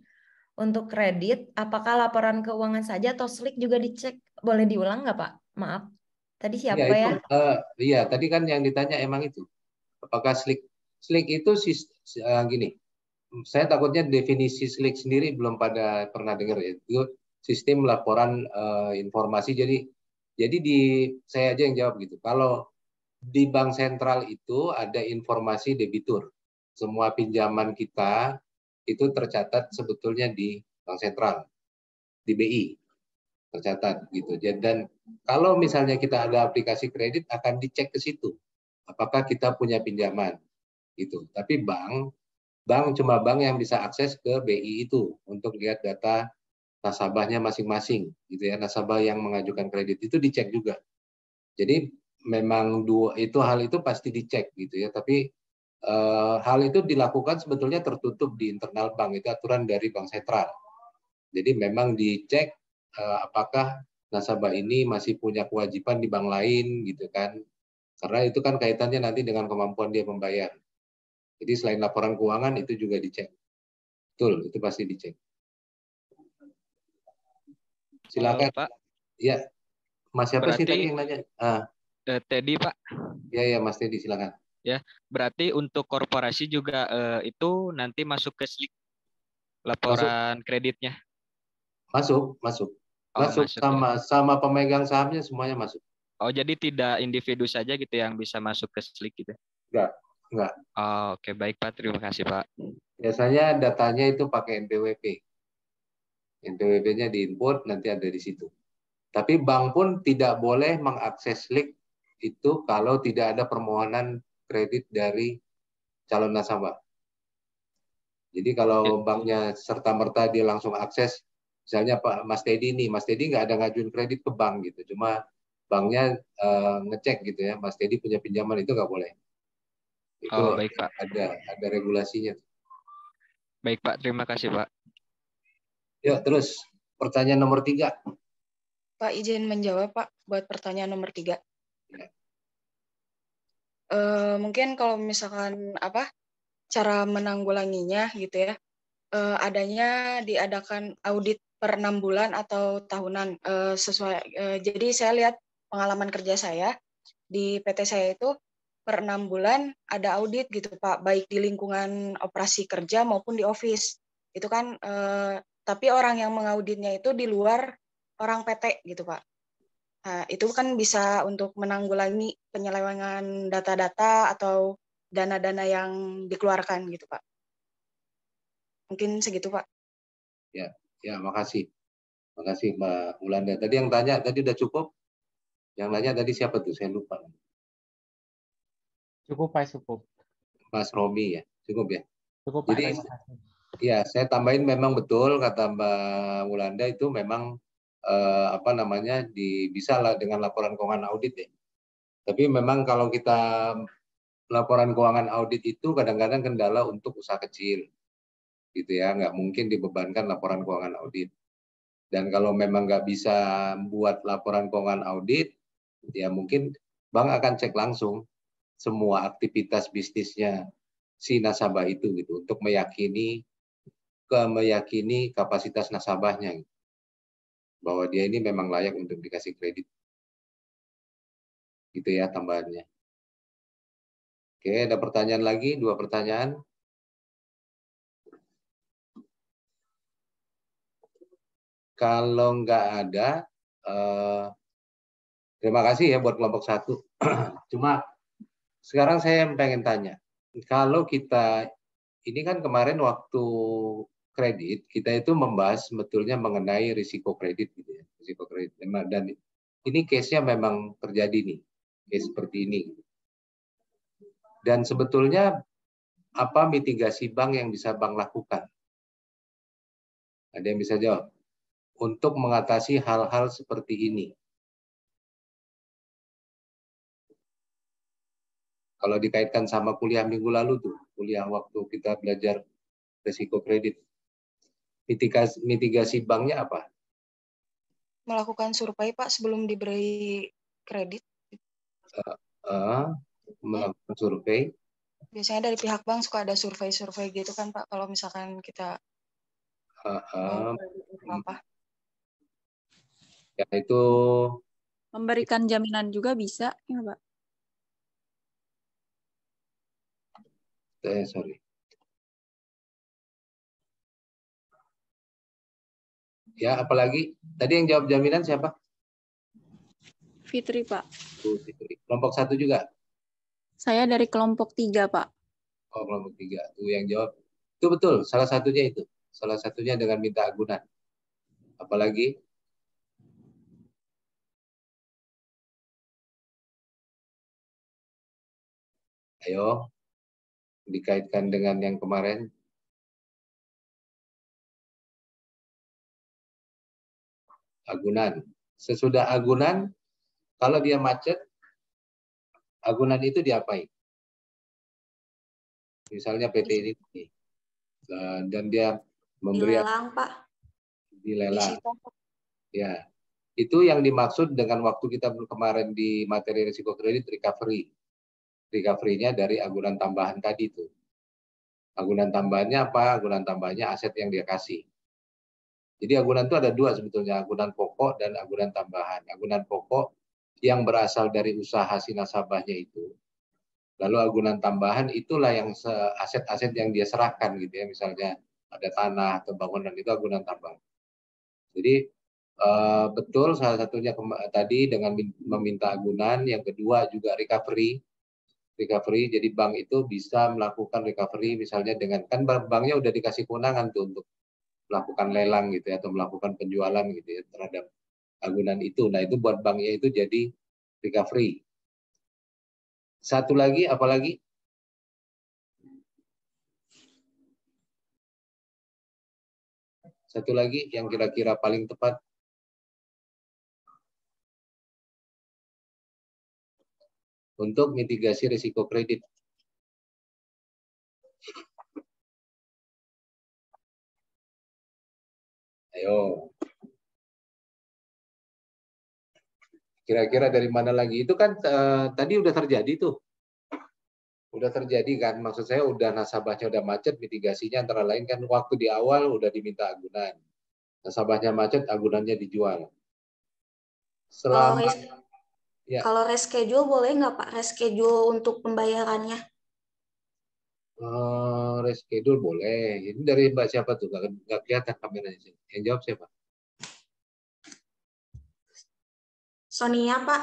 untuk kredit apakah laporan keuangan saja atau SLIK juga dicek? Boleh diulang nggak Pak? Maaf. Tadi Ya siapa itu, ya? iya tadi kan yang ditanya emang itu. Apakah SLIK itu gini? Saya takutnya definisi SLIK sendiri belum pernah dengar ya. Itu sistem laporan informasi. Jadi saya aja yang jawab gitu. Kalau di bank sentral itu ada informasi debitur. Semua pinjaman kita itu tercatat sebetulnya di bank sentral, di BI tercatat gitu. Dan kalau misalnya kita ada aplikasi kredit akan dicek ke situ apakah kita punya pinjaman gitu. Tapi bank cuma bank yang bisa akses ke BI itu untuk lihat data nasabahnya masing-masing gitu ya. Nasabah yang mengajukan kredit itu dicek juga. Jadi memang hal itu pasti dicek gitu ya. Tapi hal itu dilakukan sebetulnya tertutup di internal bank, itu aturan dari bank sentral. Jadi memang dicek apakah nasabah ini masih punya kewajiban di bank lain gitu kan. Karena itu kan kaitannya nanti dengan kemampuan dia membayar. Jadi selain laporan keuangan itu juga dicek. Betul, itu pasti dicek. Silakan. Pak. Ya, Mas siapa sih tadi yang nanya? Teddy Pak. Ya Mas Teddy silakan. Ya, berarti untuk korporasi juga itu nanti masuk ke SLIK laporan kreditnya. Masuk. Masuk sama pemegang sahamnya semuanya masuk. Oh, jadi tidak individu saja gitu yang bisa masuk ke SLIK gitu? Enggak. Oh, oke, baik Pak, terima kasih Pak. Biasanya datanya itu pakai NPWP. NPWP-nya diinput nanti ada di situ. Tapi bank pun tidak boleh mengakses SLIK itu kalau tidak ada permohonan kredit dari calon nasabah. Jadi kalau banknya serta-merta dia langsung akses, misalnya Pak Mas Teddy nih, Mas Teddy nggak ada ngajuin kredit ke bank gitu, cuma banknya ngecek gitu ya, Mas Teddy punya pinjaman itu nggak boleh. Itu baik Pak. Ada regulasinya. Baik Pak, terima kasih Pak. Yuk terus pertanyaan nomor 3. Pak izin menjawab Pak buat pertanyaan nomor 3. Ya. Mungkin kalau misalkan cara menanggulanginya gitu ya, adanya diadakan audit per 6 bulan atau tahunan jadi saya lihat pengalaman kerja saya di PT saya itu per 6 bulan ada audit gitu Pak, baik di lingkungan operasi kerja maupun di office. Itu kan tapi orang yang mengauditnya itu di luar orang PT gitu Pak. Nah, itu kan bisa untuk menanggulangi penyelewengan data-data atau dana-dana yang dikeluarkan gitu Pak. Mungkin segitu Pak. Ya, makasih. Makasih Mbak Ulanda. Tadi yang tanya tadi udah cukup? Yang nanya tadi siapa tuh? Saya lupa. Cukup Pak, cukup. Mas Romi ya, cukup ya. Cukup Pak. Jadi ya saya tambahin memang betul kata Mbak Ulanda itu memang bisa lah dengan laporan keuangan audit ya. Tapi memang kalau kita laporan keuangan audit itu kadang-kadang kendala untuk usaha kecil, gitu ya, nggak mungkin dibebankan laporan keuangan audit. Dan kalau memang nggak bisa buat laporan keuangan audit, ya mungkin bank akan cek langsung semua aktivitas bisnisnya si nasabah itu gitu untuk meyakini kapasitas nasabahnya gitu, bahwa dia ini memang layak untuk dikasih kredit. Gitu ya tambahannya. Oke, ada pertanyaan lagi, 2 pertanyaan. Kalau nggak ada, terima kasih ya buat kelompok 1. Cuma sekarang saya pengen tanya, kalau kita, ini kan kemarin waktu kredit, kita itu membahas sebetulnya mengenai risiko kredit gitu ya, risiko kredit. Dan ini case-nya memang terjadi nih, case seperti ini. Dan sebetulnya apa mitigasi bank yang bisa bank lakukan? Ada yang bisa jawab? Untuk mengatasi hal-hal seperti ini. Kalau dikaitkan sama kuliah minggu lalu tuh, kuliah waktu kita belajar risiko kredit. Mitigasi banknya apa? Melakukan survei Pak sebelum diberi kredit. melakukan survei. Biasanya dari pihak bank suka ada survei-survei gitu kan Pak, kalau misalkan kita apa? Ya itu Memberikan jaminan juga bisa ya Pak? Sorry. Ya, apalagi tadi yang jawab jaminan siapa? Fitri Pak. Fitri. Kelompok 1 juga? Saya dari kelompok 3 Pak. Oh, kelompok 3. Tuh yang jawab. Itu betul, salah satunya itu. Salah satunya dengan minta agunan. Apalagi? Ayo, dikaitkan dengan yang kemarin. Agunan. Sesudah agunan, kalau dia macet, agunan itu diapain? Misalnya PT ini, dan dia memberi Dilelang, Pak. Dilelang. Ya, itu yang dimaksud dengan waktu kita kemarin di materi risiko kredit recovery. Recovery-nya dari agunan tambahan tadi itu. Agunan tambahannya apa? Agunan tambahannya aset yang dia kasih. Jadi agunan itu ada 2 sebetulnya, agunan pokok dan agunan tambahan. Agunan pokok yang berasal dari usaha si nasabahnya itu. Lalu agunan tambahan itulah yang aset-aset yang dia serahkan gitu ya, misalnya ada tanah atau bangunan, itu agunan tambahan. Jadi betul salah satunya tadi dengan meminta agunan, yang kedua juga recovery. Recovery, jadi bank itu bisa melakukan recovery misalnya dengan, kan banknya udah dikasih kewenangan tuh untuk melakukan lelang gitu ya, atau melakukan penjualan gitu ya terhadap agunan itu. Nah itu buat banknya itu jadi recovery. Satu lagi, apa lagi? Satu lagi yang kira-kira paling tepat. Untuk mitigasi risiko kredit. Ayo. Kira-kira dari mana lagi? Itu kan tadi udah terjadi tuh. Udah terjadi kan, maksud saya udah nasabahnya udah macet, mitigasinya antara lain kan waktu di awal udah diminta agunan. Nasabahnya macet, agunannya dijual. Selama Kalau reschedule boleh nggak Pak? Reschedule untuk pembayarannya? Reschedule boleh. Ini dari Mbak siapa tuh? Nggak kelihatan kameranya. Yang jawab siapa? Sonia Pak.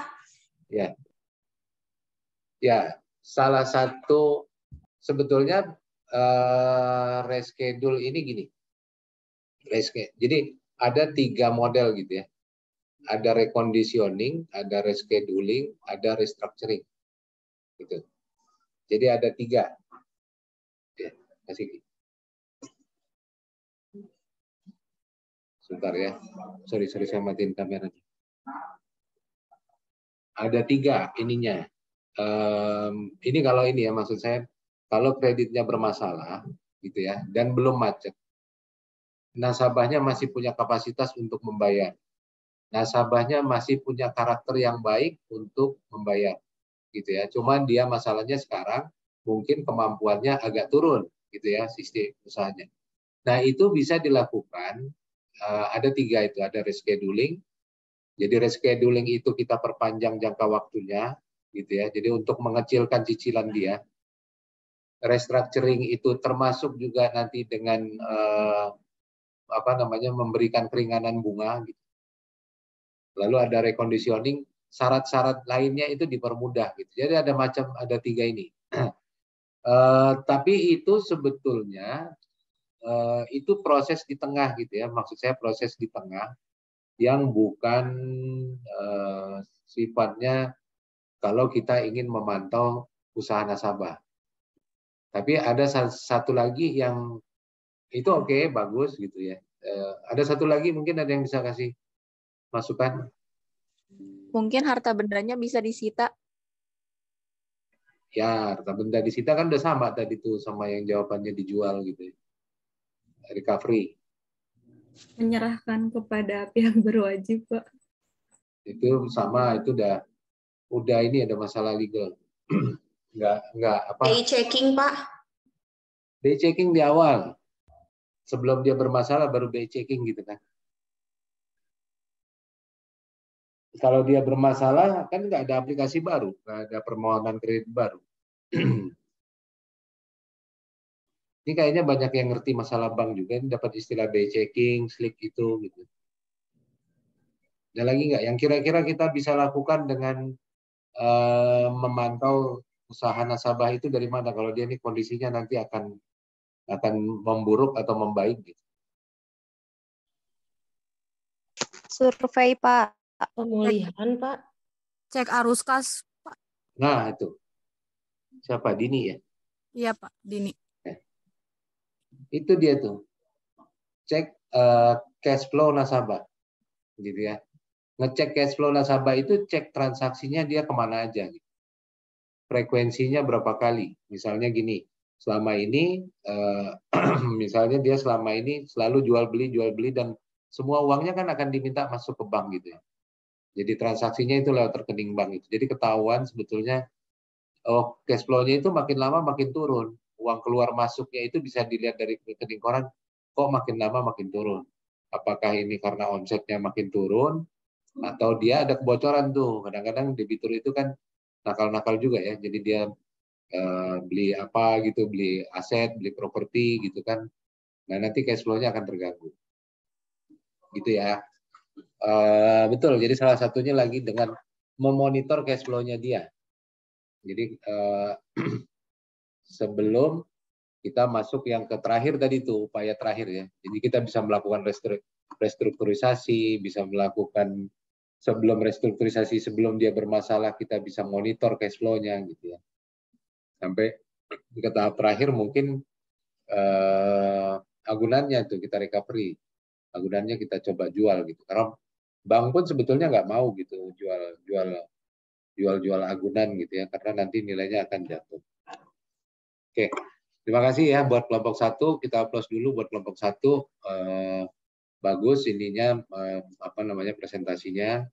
Ya. Ya, salah satu sebetulnya reschedule ini gini. Jadi ada 3 model gitu ya. Ada reconditioning, ada rescheduling, ada restructuring. Gitu. Jadi ada 3. Ya, kasih. Sebentar ya. Sorry saya matiin kameranya. Ada 3 ininya. Ini kalau ini ya, maksud saya kalau kreditnya bermasalah gitu ya dan belum macet, nasabahnya masih punya kapasitas untuk membayar. Nasabahnya masih punya karakter yang baik untuk membayar, gitu ya. Cuman dia masalahnya sekarang mungkin kemampuannya agak turun, gitu ya, sistem usahanya. Nah itu bisa dilakukan. Ada 3 itu, ada rescheduling. Jadi rescheduling itu kita perpanjang jangka waktunya, gitu ya. Jadi untuk mengecilkan cicilan dia. Restructuring itu termasuk juga nanti dengan memberikan keringanan bunga, gitu. Lalu ada reconditioning, syarat-syarat lainnya itu dipermudah gitu. Jadi ada 3 ini. Tapi itu sebetulnya itu proses di tengah gitu ya. Maksud saya proses di tengah yang bukan sifatnya kalau kita ingin memantau usaha nasabah. Tapi ada satu lagi yang itu oke, bagus gitu ya. Ada satu lagi mungkin ada yang bisa kasih masukan? Mungkin harta bendanya bisa disita. Ya, harta benda disita kan udah sama tadi tuh sama yang jawabannya dijual gitu. Recovery. Menyerahkan kepada pihak berwajib, Pak. Itu sama, itu udah ini ada masalah legal. nggak apa? Day checking, Pak. Day checking di awal. Sebelum dia bermasalah baru day checking gitu kan. Kalau dia bermasalah kan nggak ada aplikasi baru, nggak ada permohonan kredit baru. Ini kayaknya banyak yang ngerti masalah bank juga, ini dapat istilah day checking, slick itu gitu. Ada lagi nggak yang kira-kira kita bisa lakukan dengan memantau usaha nasabah itu dari mana? Kalau dia ini kondisinya nanti akan memburuk atau membaik gitu. Survei, Pak. Pemulihan, Pak. Cek arus kas, Pak. Nah, itu. Siapa? Dini ya? Iya, Pak. Dini. Itu dia tuh. Cek cash flow nasabah. Gitu ya. Ngecek cash flow nasabah itu cek transaksinya dia kemana aja. Gitu. Frekuensinya berapa kali. Misalnya gini, selama ini, misalnya dia selama ini selalu jual beli, dan semua uangnya kan akan diminta masuk ke bank gitu ya. Jadi transaksinya itu lewat rekening bank itu. Jadi ketahuan sebetulnya cash flow-nya itu makin lama makin turun. Uang keluar masuknya itu bisa dilihat dari rekening koran, kok makin lama makin turun. Apakah ini karena omsetnya makin turun atau dia ada kebocoran tuh. Kadang-kadang debitur itu kan nakal-nakal juga ya. Jadi dia beli apa gitu, beli aset, beli properti gitu kan. Nah, nanti cash flow-nya akan terganggu. Gitu ya. Betul, jadi salah satunya lagi dengan memonitor cash flow-nya dia. Jadi sebelum kita masuk yang ke terakhir tadi itu, upaya terakhir ya. Jadi kita bisa melakukan restrukturisasi, bisa melakukan sebelum restrukturisasi, sebelum dia bermasalah, kita bisa monitor cash flow-nya gitu ya. Sampai ke tahap terakhir mungkin agunannya tuh kita recovery. Agunannya kita coba jual gitu. Karena bank pun sebetulnya nggak mau gitu jual agunan gitu ya, karena nanti nilainya akan jatuh. Oke, terima kasih ya buat kelompok 1. Kita aplaus dulu buat kelompok 1. Bagus ininya presentasinya.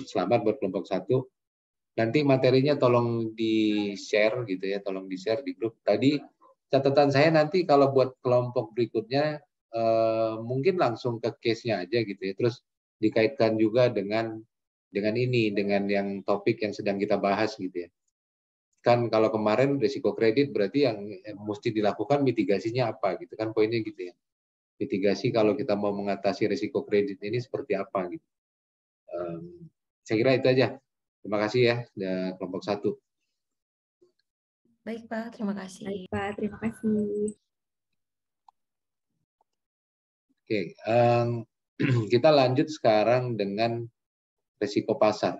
Selamat buat kelompok 1. Nanti materinya tolong di-share gitu ya, tolong di-share di grup. Tadi catatan saya nanti kalau buat kelompok berikutnya mungkin langsung ke case-nya aja gitu ya. Terus dikaitkan juga dengan yang topik yang sedang kita bahas gitu ya. Kan kalau kemarin risiko kredit berarti yang mesti dilakukan mitigasinya apa gitu kan, poinnya gitu ya. Mitigasi kalau kita mau mengatasi risiko kredit ini seperti apa gitu. Saya kira itu aja. Terima kasih ya kelompok 1. Baik, Pak. Terima kasih. Baik, Pak. Terima kasih. Oke, kita lanjut sekarang dengan risiko pasar.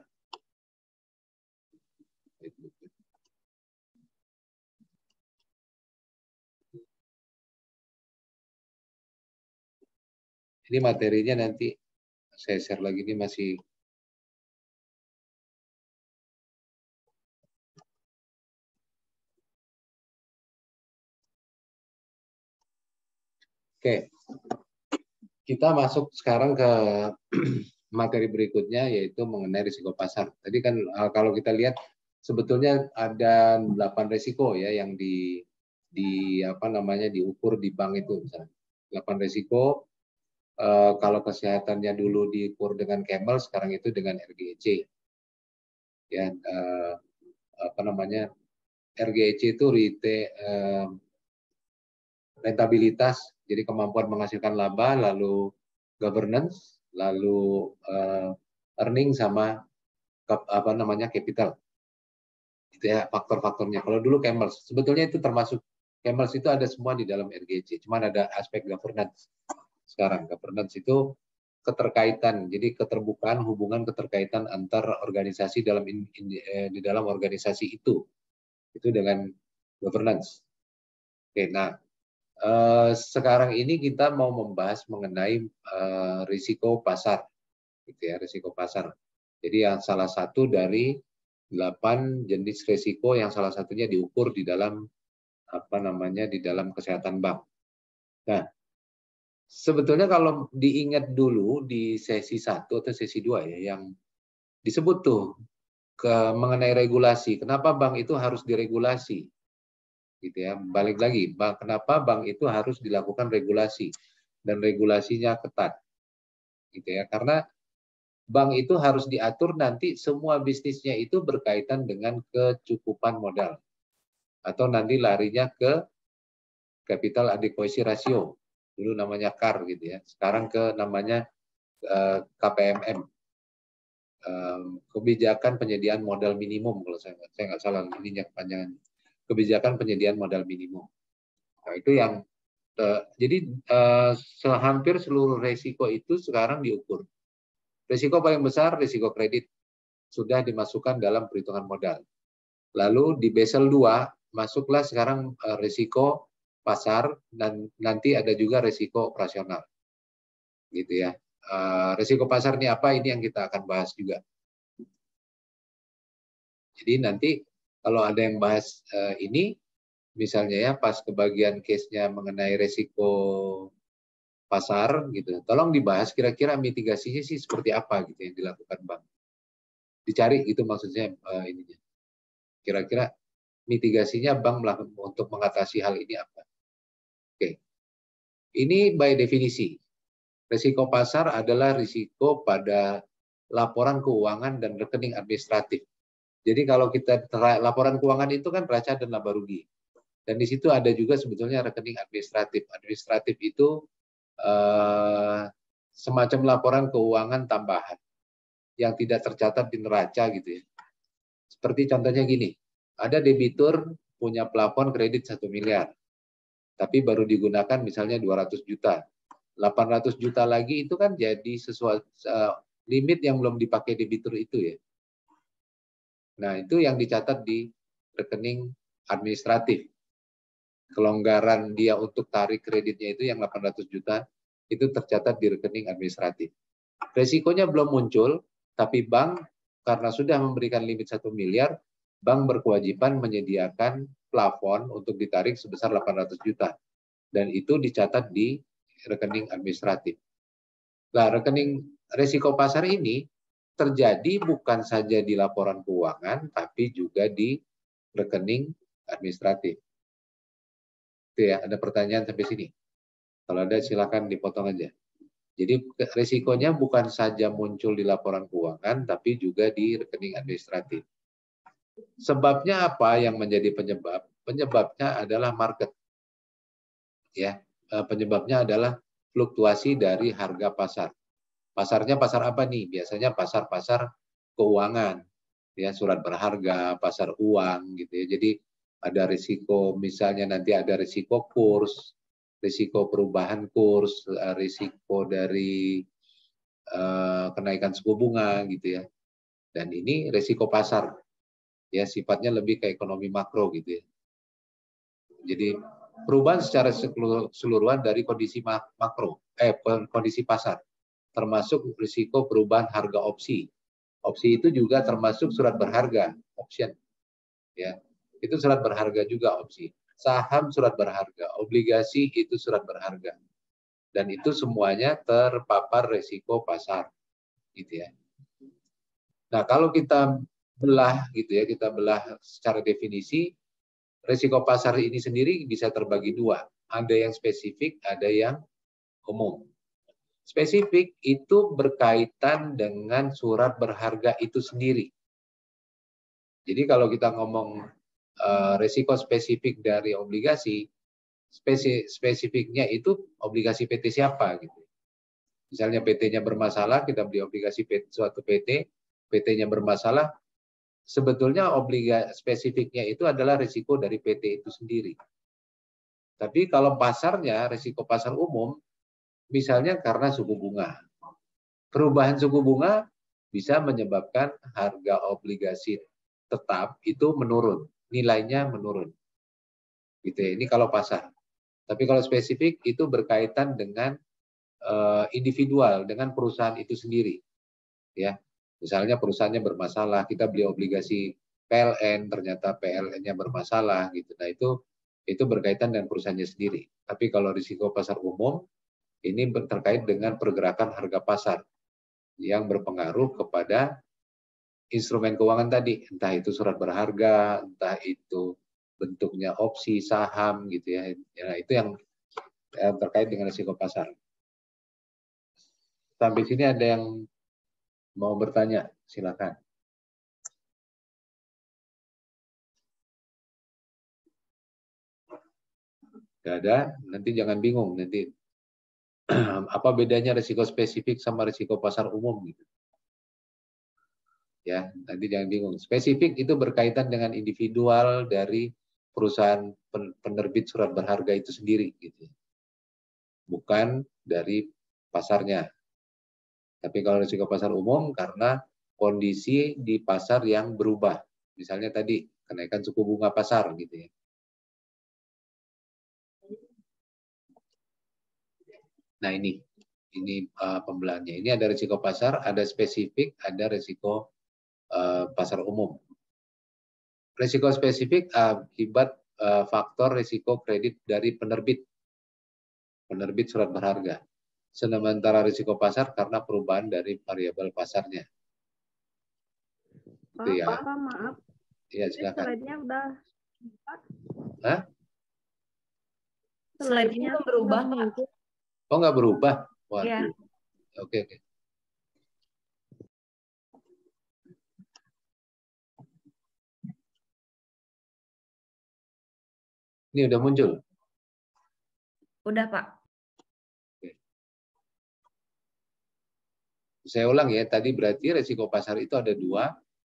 Ini materinya nanti saya share lagi, ini masih oke. Kita masuk sekarang ke materi berikutnya, yaitu mengenai risiko pasar. Tadi kan kalau kita lihat sebetulnya ada 8 risiko ya yang diukur di bank itu misalnya. 8 risiko. Kalau kesehatannya dulu diukur dengan Camel, sekarang itu dengan RGEC. Ya, RGEC itu rentabilitas, jadi kemampuan menghasilkan laba, lalu governance, lalu earning sama capital. Itu ya faktor-faktornya. Kalau dulu Camels, sebetulnya itu termasuk Camels itu ada semua di dalam RGEC, cuman ada aspek governance. Sekarang governance itu keterkaitan, jadi keterbukaan, hubungan keterkaitan antar organisasi di dalam organisasi itu dengan governance. Oke, nah sekarang ini kita mau membahas mengenai risiko pasar, gitu ya, risiko pasar. Jadi yang salah satu dari 8 jenis risiko yang salah satunya diukur di dalam di dalam kesehatan bank. Nah, sebetulnya kalau diingat dulu di sesi 1 atau sesi 2 ya, yang disebut tuh mengenai regulasi. Kenapa bank itu harus diregulasi? Gitu ya. Balik lagi, kenapa bank itu harus dilakukan regulasi dan regulasinya ketat? Gitu ya. Karena bank itu harus diatur nanti semua bisnisnya itu berkaitan dengan kecukupan modal. Atau nanti larinya ke capital adequacy ratio. Dulu namanya CAR gitu ya. Sekarang ke namanya KPMM. Kebijakan penyediaan modal minimum, kalau saya nggak salah ininya kepanjangan. Kebijakan penyediaan modal minimum. Nah, itu yang jadi hampir seluruh resiko itu sekarang diukur. Resiko paling besar resiko kredit sudah dimasukkan dalam perhitungan modal. Lalu di Basel 2 masuklah sekarang resiko pasar dan nanti ada juga resiko operasional. Gitu ya. Resiko pasar ini apa? Ini yang kita akan bahas juga. Jadi nanti kalau ada yang bahas ini, misalnya ya pas kebagian case-nya mengenai resiko pasar, gitu, tolong dibahas kira-kira mitigasinya sih seperti apa gitu yang dilakukan bank. Dicari gitu maksudnya ininya. Kira-kira mitigasinya bank untuk mengatasi hal ini apa? Oke, ini by definisi. Risiko pasar adalah risiko pada laporan keuangan dan rekening administratif. Jadi kalau kita laporan keuangan itu kan neraca dan laba rugi. Dan di situ ada juga sebetulnya rekening administratif. Administratif itu semacam laporan keuangan tambahan yang tidak tercatat di neraca gitu ya. Seperti contohnya gini, ada debitur punya plafon kredit 1 miliar. Tapi baru digunakan misalnya 200 juta. 800 juta lagi itu kan jadi sesuatu limit yang belum dipakai debitur itu ya. Nah, itu yang dicatat di rekening administratif. Kelonggaran dia untuk tarik kreditnya itu yang 800 juta itu tercatat di rekening administratif. Resikonya belum muncul, tapi bank karena sudah memberikan limit 1 miliar, bank berkewajiban menyediakan plafon untuk ditarik sebesar 800 juta. Dan itu dicatat di rekening administratif. Nah, rekening resiko pasar ini terjadi bukan saja di laporan keuangan, tapi juga di rekening administratif. Itu ya, ada pertanyaan sampai sini? Kalau ada silakan dipotong aja. Jadi resikonya bukan saja muncul di laporan keuangan, tapi juga di rekening administratif. Sebabnya apa yang menjadi penyebab? Penyebabnya adalah market. Ya, penyebabnya adalah fluktuasi dari harga pasar. Pasarnya pasar apa nih? Biasanya pasar-pasar keuangan, ya surat berharga, pasar uang gitu ya. Jadi ada risiko, misalnya nanti ada risiko kurs, risiko perubahan kurs, risiko dari kenaikan suku bunga gitu ya. Dan ini risiko pasar, ya sifatnya lebih ke ekonomi makro gitu ya. Jadi perubahan secara keseluruhan dari kondisi makro, kondisi pasar, termasuk risiko perubahan harga opsi. Opsi itu juga termasuk surat berharga, option. Ya, itu surat berharga juga opsi. Saham surat berharga, obligasi itu surat berharga. Dan itu semuanya terpapar risiko pasar, gitu ya. Nah, kalau kita belah gitu ya, kita belah secara definisi, risiko pasar ini sendiri bisa terbagi dua. Ada yang spesifik, ada yang umum. Spesifik itu berkaitan dengan surat berharga itu sendiri. Jadi kalau kita ngomong risiko spesifik dari obligasi, spesifiknya itu obligasi PT siapa gitu. Misalnya PT-nya bermasalah, kita beli obligasi suatu PT, PT-nya bermasalah, sebetulnya spesifiknya itu adalah risiko dari PT itu sendiri. Tapi kalau pasarnya, risiko pasar umum, misalnya karena suku bunga. Perubahan suku bunga bisa menyebabkan harga obligasi tetap itu menurun, nilainya menurun. Gitu ya. Ini kalau pasar. Tapi kalau spesifik itu berkaitan dengan individual, dengan perusahaan itu sendiri. Ya. Misalnya perusahaannya bermasalah, kita beli obligasi PLN, ternyata PLN-nya bermasalah gitu. Nah, itu berkaitan dengan perusahaannya sendiri. Tapi kalau risiko pasar umum ini terkait dengan pergerakan harga pasar yang berpengaruh kepada instrumen keuangan tadi, entah itu surat berharga, entah itu bentuknya opsi, saham gitu ya. Ya itu yang terkait dengan risiko pasar. Sampai sini ada yang mau bertanya, silakan. Gak ada, nanti jangan bingung nanti apa bedanya risiko spesifik sama risiko pasar umum gitu. Ya, nanti jangan bingung. Spesifik itu berkaitan dengan individual dari perusahaan penerbit surat berharga itu sendiri gitu. Bukan dari pasarnya. Tapi kalau risiko pasar umum karena kondisi di pasar yang berubah. Misalnya tadi kenaikan suku bunga pasar gitu ya. Nah ini pembelahannya. Ini ada risiko pasar, ada spesifik, ada risiko pasar umum. Risiko spesifik akibat faktor risiko kredit dari penerbit surat berharga. Sementara risiko pasar karena perubahan dari variabel pasarnya. Itu ya. Pak, maaf. Iya, silakan. Slide-nya udah. Hah? Slide-nya belum berubah, Pak. Oh, nggak berubah? Waduh. Iya. Oke. Ini udah muncul? Udah, Pak. Oke. Saya ulang ya, tadi berarti risiko pasar itu ada dua.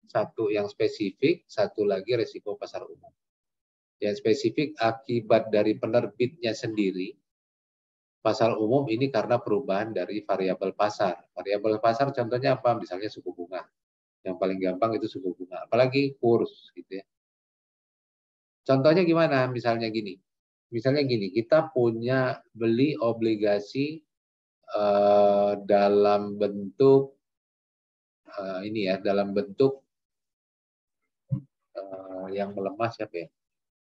Satu yang spesifik, satu lagi risiko pasar umum. Yang spesifik akibat dari penerbitnya sendiri. Pasar umum ini karena perubahan dari variabel pasar. Variabel pasar contohnya apa? Misalnya suku bunga. Yang paling gampang itu suku bunga. Apalagi kurs gitu ya. Contohnya gimana? Misalnya gini, kita punya beli obligasi dalam bentuk dalam bentuk yang melemah siapa ya?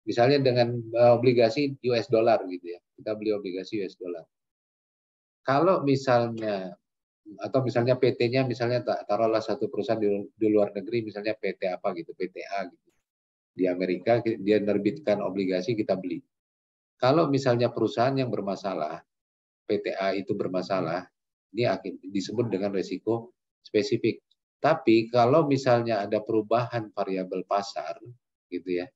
Misalnya dengan obligasi US dollar gitu ya. Kita beli obligasi US dollar. Kalau misalnya PT-nya misalnya taruhlah satu perusahaan di luar negeri misalnya PT apa gitu, PTA gitu. Di Amerika dia menerbitkan obligasi kita beli. Kalau misalnya perusahaan yang bermasalah, PTA itu bermasalah, ini disebut dengan risiko spesifik. Tapi kalau misalnya ada perubahan variabel pasar, gitu ya,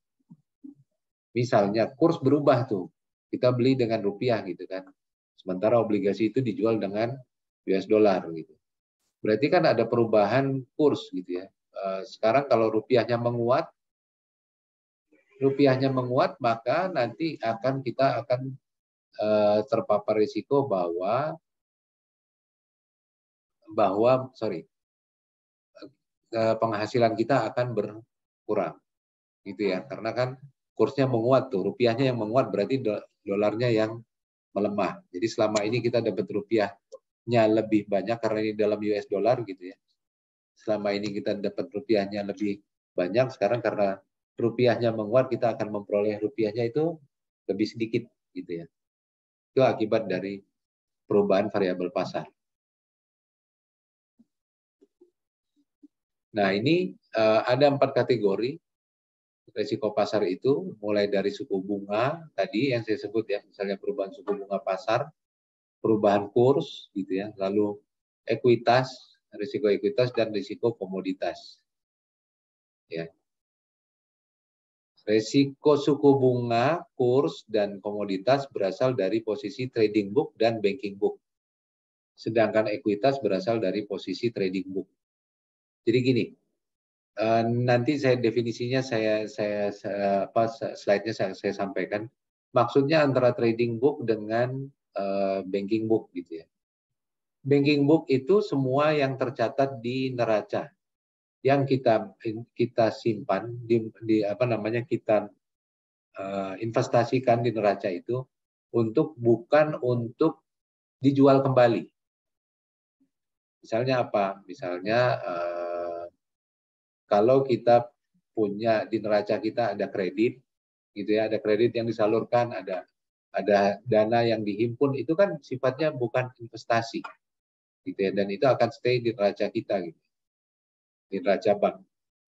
misalnya kurs berubah tuh, kita beli dengan rupiah gitu kan, sementara obligasi itu dijual dengan US dollar gitu. Berarti kan ada perubahan kurs gitu ya. Sekarang kalau rupiahnya menguat, maka nanti kita akan terpapar risiko bahwa penghasilan kita akan berkurang gitu ya, karena kan kursnya menguat tuh, rupiahnya yang menguat berarti dolarnya yang melemah. Jadi selama ini kita dapat rupiahnya lebih banyak karena ini dalam US dollar gitu ya. Selama ini kita dapat rupiahnya lebih banyak, sekarang karena rupiahnya menguat kita akan memperoleh rupiahnya itu lebih sedikit gitu ya. Itu akibat dari perubahan variabel pasar. Nah, ini ada 4 kategori risiko pasar itu, mulai dari suku bunga tadi yang saya sebut ya, misalnya perubahan suku bunga pasar, perubahan kurs gitu ya, lalu ekuitas, risiko ekuitas dan risiko komoditas. Ya. Risiko suku bunga, kurs dan komoditas berasal dari posisi trading book dan banking book. Sedangkan ekuitas berasal dari posisi trading book. Jadi gini, nanti saya definisinya slide-nya saya sampaikan. Maksudnya antara trading book dengan banking book gitu ya. Banking book itu semua yang tercatat di neraca yang kita simpan kita investasikan di neraca itu bukan untuk dijual kembali. Misalnya apa? Misalnya kalau kita punya di neraca kita ada kredit, gitu ya, ada kredit yang disalurkan, ada dana yang dihimpun, itu kan sifatnya bukan investasi, gitu ya, dan itu akan stay di neraca kita, gitu. di neraca bank.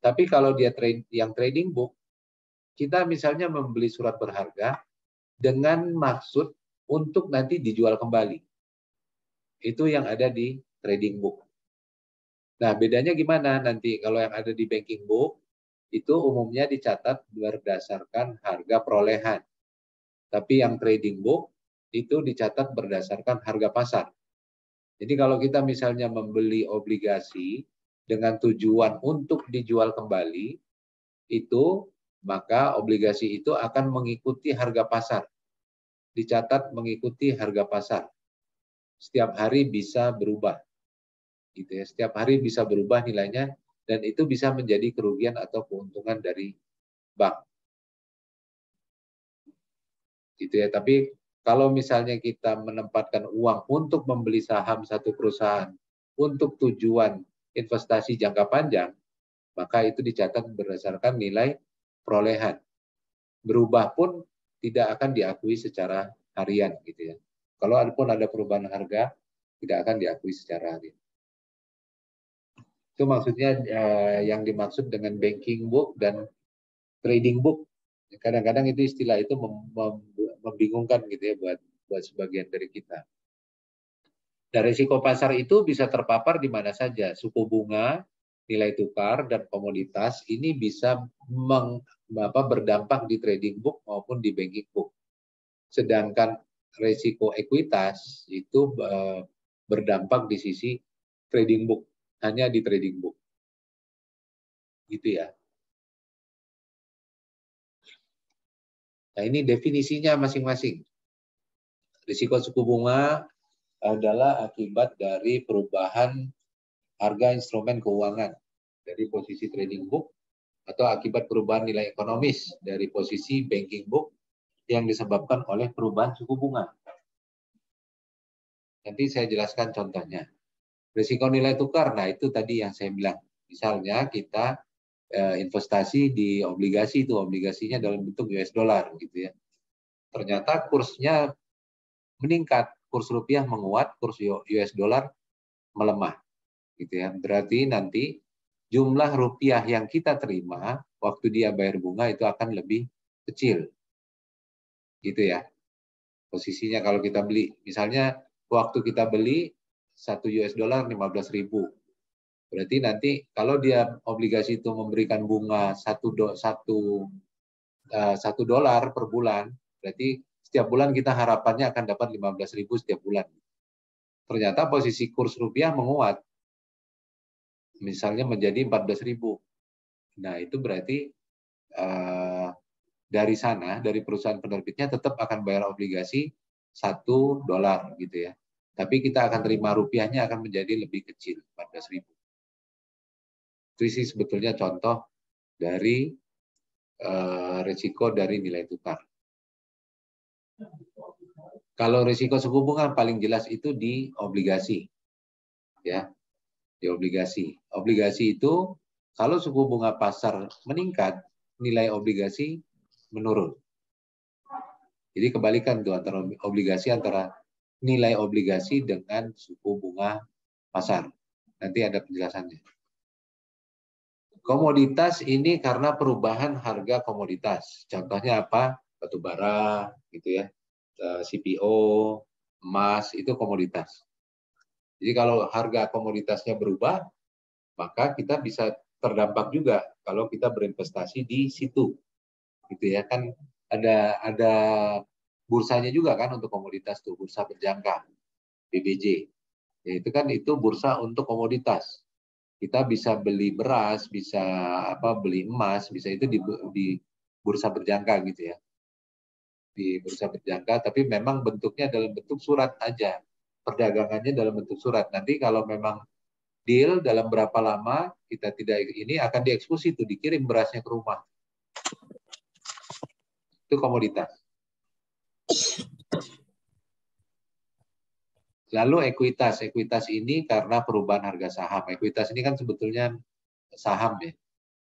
Tapi kalau dia yang trading book, kita misalnya membeli surat berharga dengan maksud untuk nanti dijual kembali. Itu yang ada di trading book. Nah, bedanya gimana nanti kalau yang ada di banking book, itu umumnya dicatat berdasarkan harga perolehan. Tapi yang trading book itu dicatat berdasarkan harga pasar. Jadi kalau kita misalnya membeli obligasi dengan tujuan untuk dijual kembali, itu maka obligasi itu akan mengikuti harga pasar. Dicatat mengikuti harga pasar. Setiap hari bisa berubah. Gitu ya. Setiap hari bisa berubah nilainya dan itu bisa menjadi kerugian atau keuntungan dari bank. Gitu ya. Tapi kalau misalnya kita menempatkan uang untuk membeli saham satu perusahaan untuk tujuan investasi jangka panjang, maka itu dicatat berdasarkan nilai perolehan. Berubah pun tidak akan diakui secara harian gitu ya. Kalau pun ada perubahan harga, tidak akan diakui secara harian. Itu maksudnya yang dimaksud dengan banking book dan trading book. Kadang-kadang itu istilah itu membingungkan gitu ya buat sebagian dari kita. Dan risiko pasar itu bisa terpapar di mana saja. Suku bunga, nilai tukar, dan komoditas ini bisa berdampak di trading book maupun di banking book. Sedangkan risiko ekuitas itu berdampak di sisi trading book, hanya di trading book. Gitu ya. Nah, ini definisinya masing-masing. Risiko suku bunga adalah akibat dari perubahan harga instrumen keuangan dari posisi trading book atau akibat perubahan nilai ekonomis dari posisi banking book yang disebabkan oleh perubahan suku bunga. Nanti saya jelaskan contohnya. Risiko nilai tukar, nah itu tadi yang saya bilang. Misalnya kita investasi di obligasi, itu obligasinya dalam bentuk US dollar gitu ya. Ternyata kursnya meningkat, kurs rupiah menguat, kurs US dollar melemah gitu ya. Berarti nanti jumlah rupiah yang kita terima waktu dia bayar bunga itu akan lebih kecil. Gitu ya. Posisinya kalau kita beli, misalnya waktu kita beli 1 US dollar 15.000. Berarti nanti kalau dia obligasi itu memberikan bunga $1 per bulan, berarti setiap bulan kita harapannya akan dapat 15.000 setiap bulan. Ternyata posisi kurs rupiah menguat, misalnya menjadi 14.000. Nah itu berarti dari sana, dari perusahaan penerbitnya tetap akan bayar obligasi $1 gitu ya. Tapi kita akan terima rupiahnya akan menjadi lebih kecil, 14.000. Itu sih sebetulnya contoh dari risiko dari nilai tukar. Kalau risiko suku bunga paling jelas itu di obligasi. Ya. Di obligasi. Obligasi itu kalau suku bunga pasar meningkat, nilai obligasi menurun. Jadi kebalikan tuh antara obligasi antara nilai obligasi dengan suku bunga pasar. Nanti ada penjelasannya. Komoditas ini karena perubahan harga komoditas. Contohnya apa? Batu bara, gitu ya. CPO, emas, itu komoditas. Jadi kalau harga komoditasnya berubah, maka kita bisa terdampak juga kalau kita berinvestasi di situ. Gitu ya, kan ada bursanya juga kan untuk komoditas tuh, bursa berjangka, BBJ. Ya, itu bursa untuk komoditas. Kita bisa beli beras, bisa beli emas, bisa itu di bursa berjangka gitu ya. Di bursa berjangka, tapi memang bentuknya dalam bentuk surat aja. Perdagangannya dalam bentuk surat. Nanti kalau memang deal dalam berapa lama kita tidak ini akan dieksekusi itu, dikirim berasnya ke rumah. Itu komoditas. Lalu ekuitas. Ekuitas ini karena perubahan harga saham. Ekuitas ini kan sebetulnya saham ya.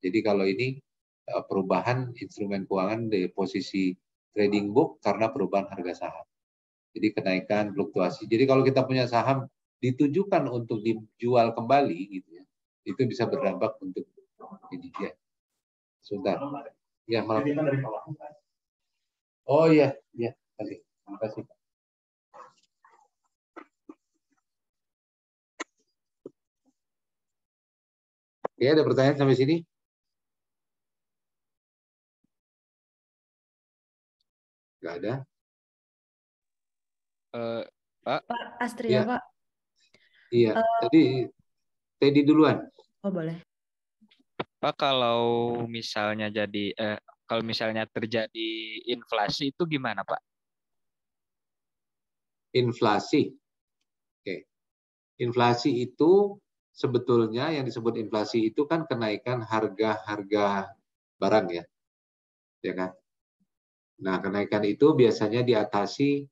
Jadi kalau ini perubahan instrumen keuangan di posisi trading book karena perubahan harga saham. Jadi kenaikan fluktuasi. Jadi kalau kita punya saham ditujukan untuk dijual kembali gitu ya. Itu bisa berdampak untuk ini ya. Sebentar. Ya, maaf. Oh iya, ya. Terima kasih. Oke, ada pertanyaan sampai sini? Nggak ada. Pak Astri ya, ya, Pak. Iya, tadi Teddy duluan. Oh, boleh. Pak, kalau misalnya terjadi inflasi itu gimana, Pak? Inflasi. Oke. Inflasi itu sebetulnya yang disebut inflasi itu kan kenaikan harga-harga barang ya. Ya kan? Nah, kenaikan itu biasanya diatasi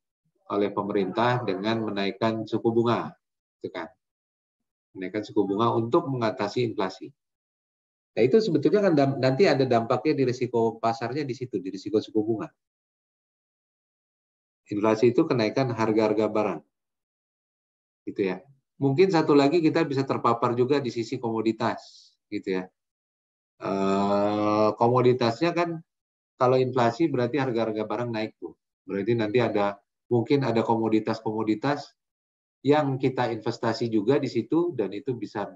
oleh pemerintah dengan menaikkan suku bunga. Itu kan. Menaikkan suku bunga untuk mengatasi inflasi. Nah, itu sebetulnya kan nanti ada dampaknya di risiko pasarnya di situ, di risiko suku bunga. Inflasi itu kenaikan harga-harga barang. Gitu ya. Mungkin satu lagi kita bisa terpapar juga di sisi komoditas, gitu ya. Komoditasnya kan kalau inflasi berarti harga-harga barang naik tuh. Berarti nanti mungkin ada komoditas-komoditas yang kita investasi juga di situ dan itu bisa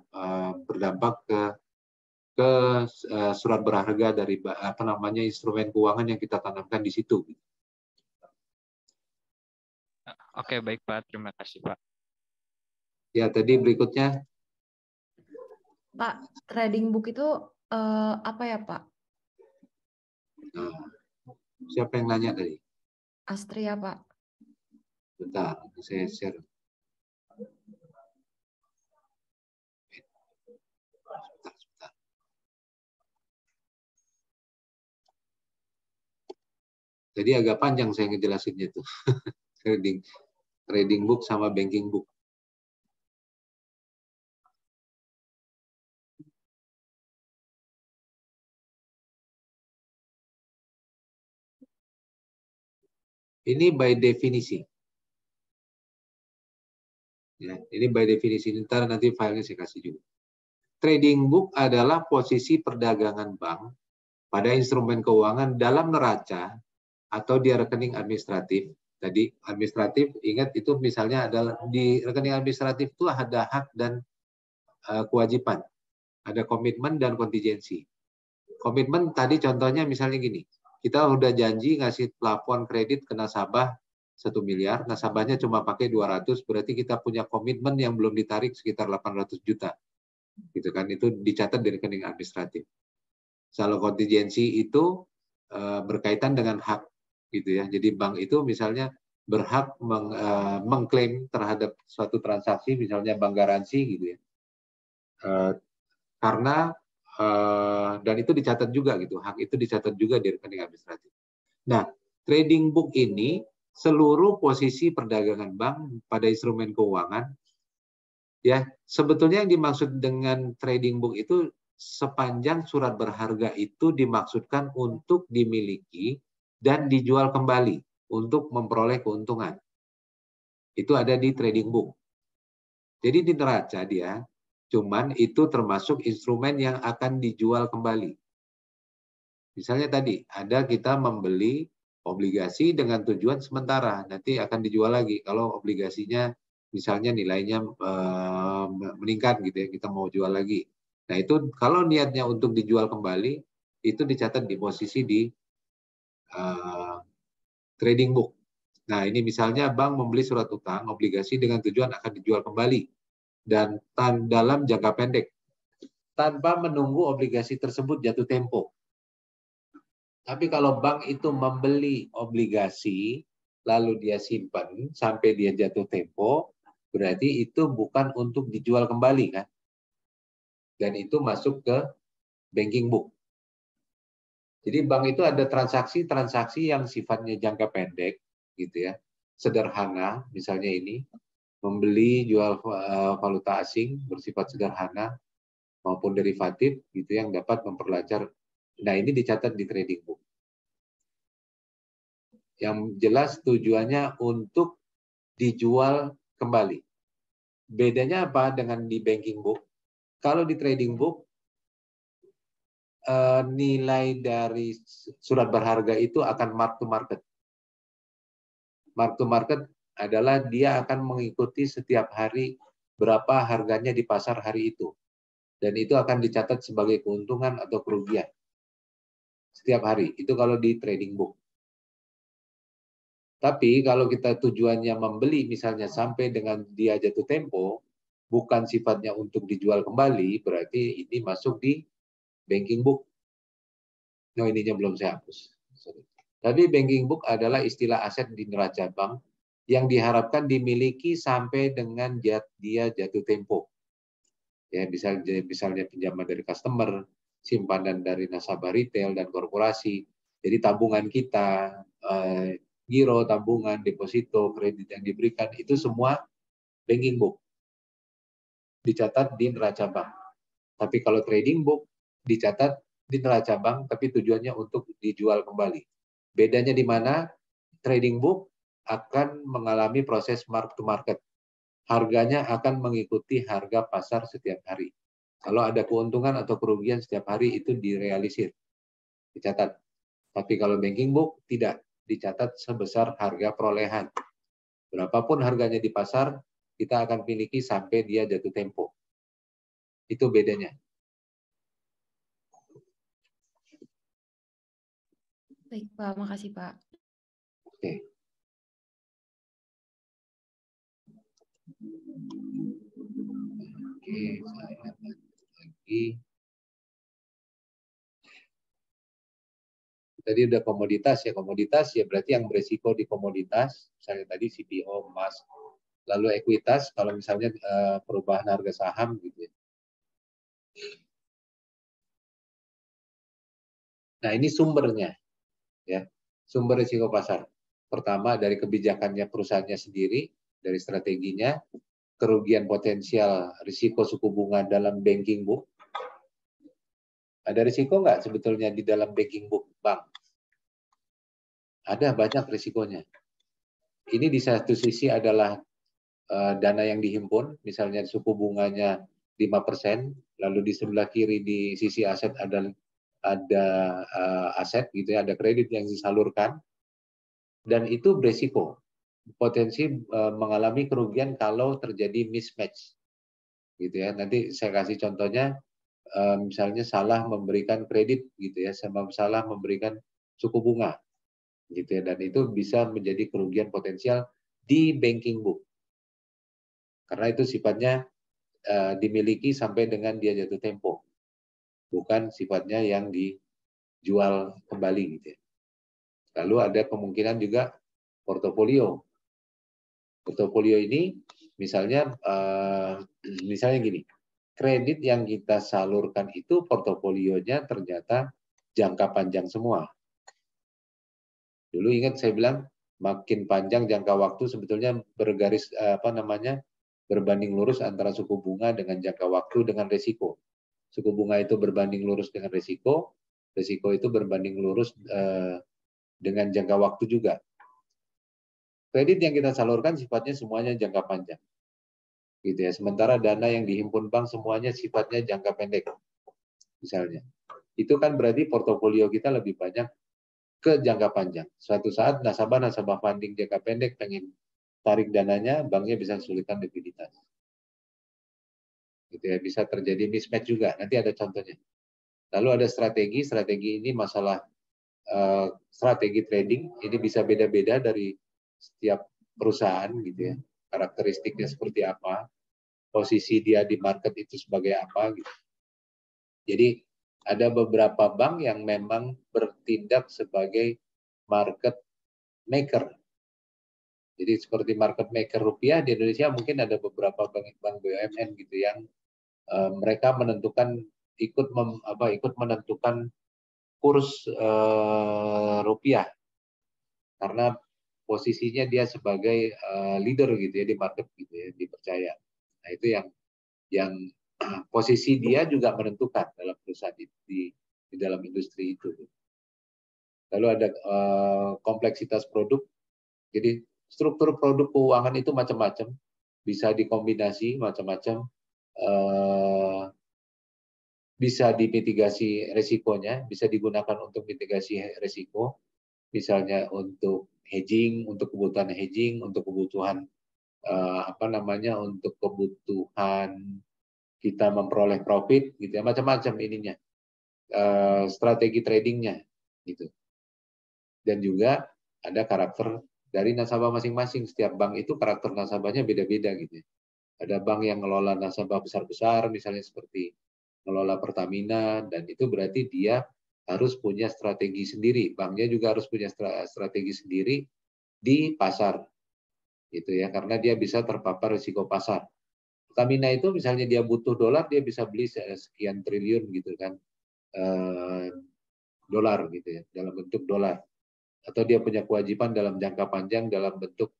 berdampak ke surat berharga dari instrumen keuangan yang kita tanamkan di situ. Oke, baik Pak. Terima kasih Pak. Ya, tadi berikutnya. Pak, trading book itu apa ya Pak? Nah, siapa yang nanya tadi? Astri ya Pak. Bentar, saya share. Jadi agak panjang saya ngejelasinnya tuh. trading book sama banking book. Ini by definisi. Ya, ini by definisi. Ntar nanti filenya saya kasih juga. Trading book adalah posisi perdagangan bank pada instrumen keuangan dalam neraca atau di rekening administratif. Tadi administratif, ingat itu misalnya adalah di rekening administratif itu ada hak dan kewajiban. Ada komitmen dan kontingensi. Komitmen tadi contohnya misalnya gini, kita udah janji ngasih plafon kredit ke nasabah 1 miliar, nasabahnya cuma pakai 200, berarti kita punya komitmen yang belum ditarik sekitar 800 juta. Gitu kan, itu dicatat di rekening administratif. Saldo kontingensi itu berkaitan dengan hak gitu ya. Jadi bank itu misalnya berhak mengklaim terhadap suatu transaksi, misalnya bank garansi gitu ya. Karena dan itu dicatat juga gitu, hak itu dicatat juga di rekening administratif. Nah, trading book ini seluruh posisi perdagangan bank pada instrumen keuangan ya, sebetulnya yang dimaksud dengan trading book itu sepanjang surat berharga itu dimaksudkan untuk dimiliki dan dijual kembali untuk memperoleh keuntungan. Itu ada di trading book. Jadi di neraca dia, cuman itu termasuk instrumen yang akan dijual kembali. Misalnya tadi, ada kita membeli obligasi dengan tujuan sementara, nanti akan dijual lagi. Kalau obligasinya misalnya nilainya meningkat gitu ya, kita mau jual lagi. Nah itu kalau niatnya untuk dijual kembali, itu dicatat di posisi di trading book. Nah ini misalnya bank membeli surat utang, obligasi dengan tujuan akan dijual kembali. Dan dalam jangka pendek, tanpa menunggu obligasi tersebut jatuh tempo. Tapi kalau bank itu membeli obligasi, lalu dia simpan sampai dia jatuh tempo, berarti itu bukan untuk dijual kembali kan? Dan itu masuk ke banking book. Jadi bank itu ada transaksi-transaksi yang sifatnya jangka pendek, gitu ya, sederhana, misalnya ini membeli jual valuta asing bersifat sederhana maupun derivatif, gitu yang dapat memperlancar. Nah ini dicatat di trading book. Yang jelas tujuannya untuk dijual kembali. Bedanya apa dengan di banking book? Kalau di trading book, nilai dari surat berharga itu akan mark to market. Mark to market adalah dia akan mengikuti setiap hari berapa harganya di pasar hari itu. Dan itu akan dicatat sebagai keuntungan atau kerugian. Setiap hari. Itu kalau di trading book. Tapi kalau kita tujuannya membeli misalnya sampai dengan dia jatuh tempo, bukan sifatnya untuk dijual kembali, berarti ini masuk di banking book. No, ininya belum saya hapus. Sorry. Tapi banking book adalah istilah aset di neraca bank yang diharapkan dimiliki sampai dengan dia jatuh tempo. Ya, misalnya pinjaman dari customer, simpanan dari nasabah retail dan korporasi. Jadi tabungan kita, giro, tabungan, deposito, kredit yang diberikan, itu semua banking book. Dicatat di neraca bank. Tapi kalau trading book, dicatat di neraca bank, tapi tujuannya untuk dijual kembali. Bedanya di mana? Trading book akan mengalami proses mark to market. Harganya akan mengikuti harga pasar setiap hari. Kalau ada keuntungan atau kerugian setiap hari, itu direalisir. Dicatat. Tapi kalau banking book, tidak. Dicatat sebesar harga perolehan. Berapapun harganya di pasar, kita akan miliki sampai dia jatuh tempo. Itu bedanya. Baik, Pak. Makasih, Pak. Oke. Oke, saya lanjut lagi. Tadi udah komoditas ya berarti yang beresiko di komoditas, misalnya tadi CPO, emas, lalu ekuitas kalau misalnya perubahan harga saham gitu ya. Nah, ini sumbernya ya. Sumber risiko pasar. Pertama dari kebijakannya perusahaannya sendiri, dari strateginya, kerugian potensial risiko suku bunga dalam banking book. Ada risiko nggak sebetulnya di dalam banking book bank? Ada banyak risikonya. Ini di satu sisi adalah dana yang dihimpun, misalnya suku bunganya 5%, lalu di sebelah kiri di sisi aset ada aset gitu ya, ada kredit yang disalurkan, dan itu beresiko, potensi mengalami kerugian kalau terjadi mismatch, gitu ya. Nanti saya kasih contohnya, misalnya salah memberikan kredit gitu ya, sama salah memberikan suku bunga, gitu ya, dan itu bisa menjadi kerugian potensial di banking book. Karena itu sifatnya dimiliki sampai dengan dia jatuh tempo, bukan sifatnya yang dijual kembali gitu ya. Lalu ada kemungkinan juga portofolio. Portofolio ini misalnya gini, kredit yang kita salurkan itu portofolionya ternyata jangka panjang semua. Dulu ingat saya bilang makin panjang jangka waktu sebetulnya bergaris berbanding lurus antara suku bunga dengan jangka waktu dengan risiko. Suku bunga itu berbanding lurus dengan risiko itu berbanding lurus dengan jangka waktu juga. Kredit yang kita salurkan sifatnya semuanya jangka panjang, gitu ya. Sementara dana yang dihimpun bank semuanya sifatnya jangka pendek, misalnya. Itu kan berarti portofolio kita lebih banyak ke jangka panjang. Suatu saat nasabah funding jangka pendek pengen tarik dananya, banknya bisa kesulitan likuiditas. Gitu ya, bisa terjadi mismatch juga. Nanti ada contohnya. Lalu ada strategi ini masalah strategi trading. Ini bisa beda-beda dari setiap perusahaan gitu ya. Karakteristiknya seperti apa, posisi dia di market itu sebagai apa gitu. Jadi ada beberapa bank yang memang bertindak sebagai market maker. Jadi seperti market maker rupiah di Indonesia mungkin ada beberapa bank BUMN gitu yang mereka ikut menentukan kurs rupiah karena posisinya dia sebagai leader gitu ya di market gitu ya, dipercaya. Nah itu yang posisi dia juga menentukan dalam perusahaan di dalam industri itu. Lalu ada kompleksitas produk. Jadi struktur produk keuangan itu macam-macam, bisa dikombinasi macam-macam bisa dimitigasi resikonya, bisa digunakan untuk mitigasi resiko, misalnya untuk hedging, untuk kebutuhan hedging, untuk kebutuhan untuk kebutuhan kita memperoleh profit, gitu ya, macam-macam ininya, strategi tradingnya, gitu. Dan juga ada karakter dari nasabah masing-masing. Setiap bank itu karakter nasabahnya beda-beda, gitu ya. Ada bank yang ngelola nasabah besar-besar, misalnya seperti ngelola Pertamina, dan itu berarti dia harus punya strategi sendiri. Banknya juga harus punya strategi sendiri di pasar, gitu ya, karena dia bisa terpapar risiko pasar. Pertamina itu misalnya dia butuh dolar, dia bisa beli sekian triliun gitu kan, dolar gitu ya, dalam bentuk dolar. Atau dia punya kewajiban dalam jangka panjang dalam bentuk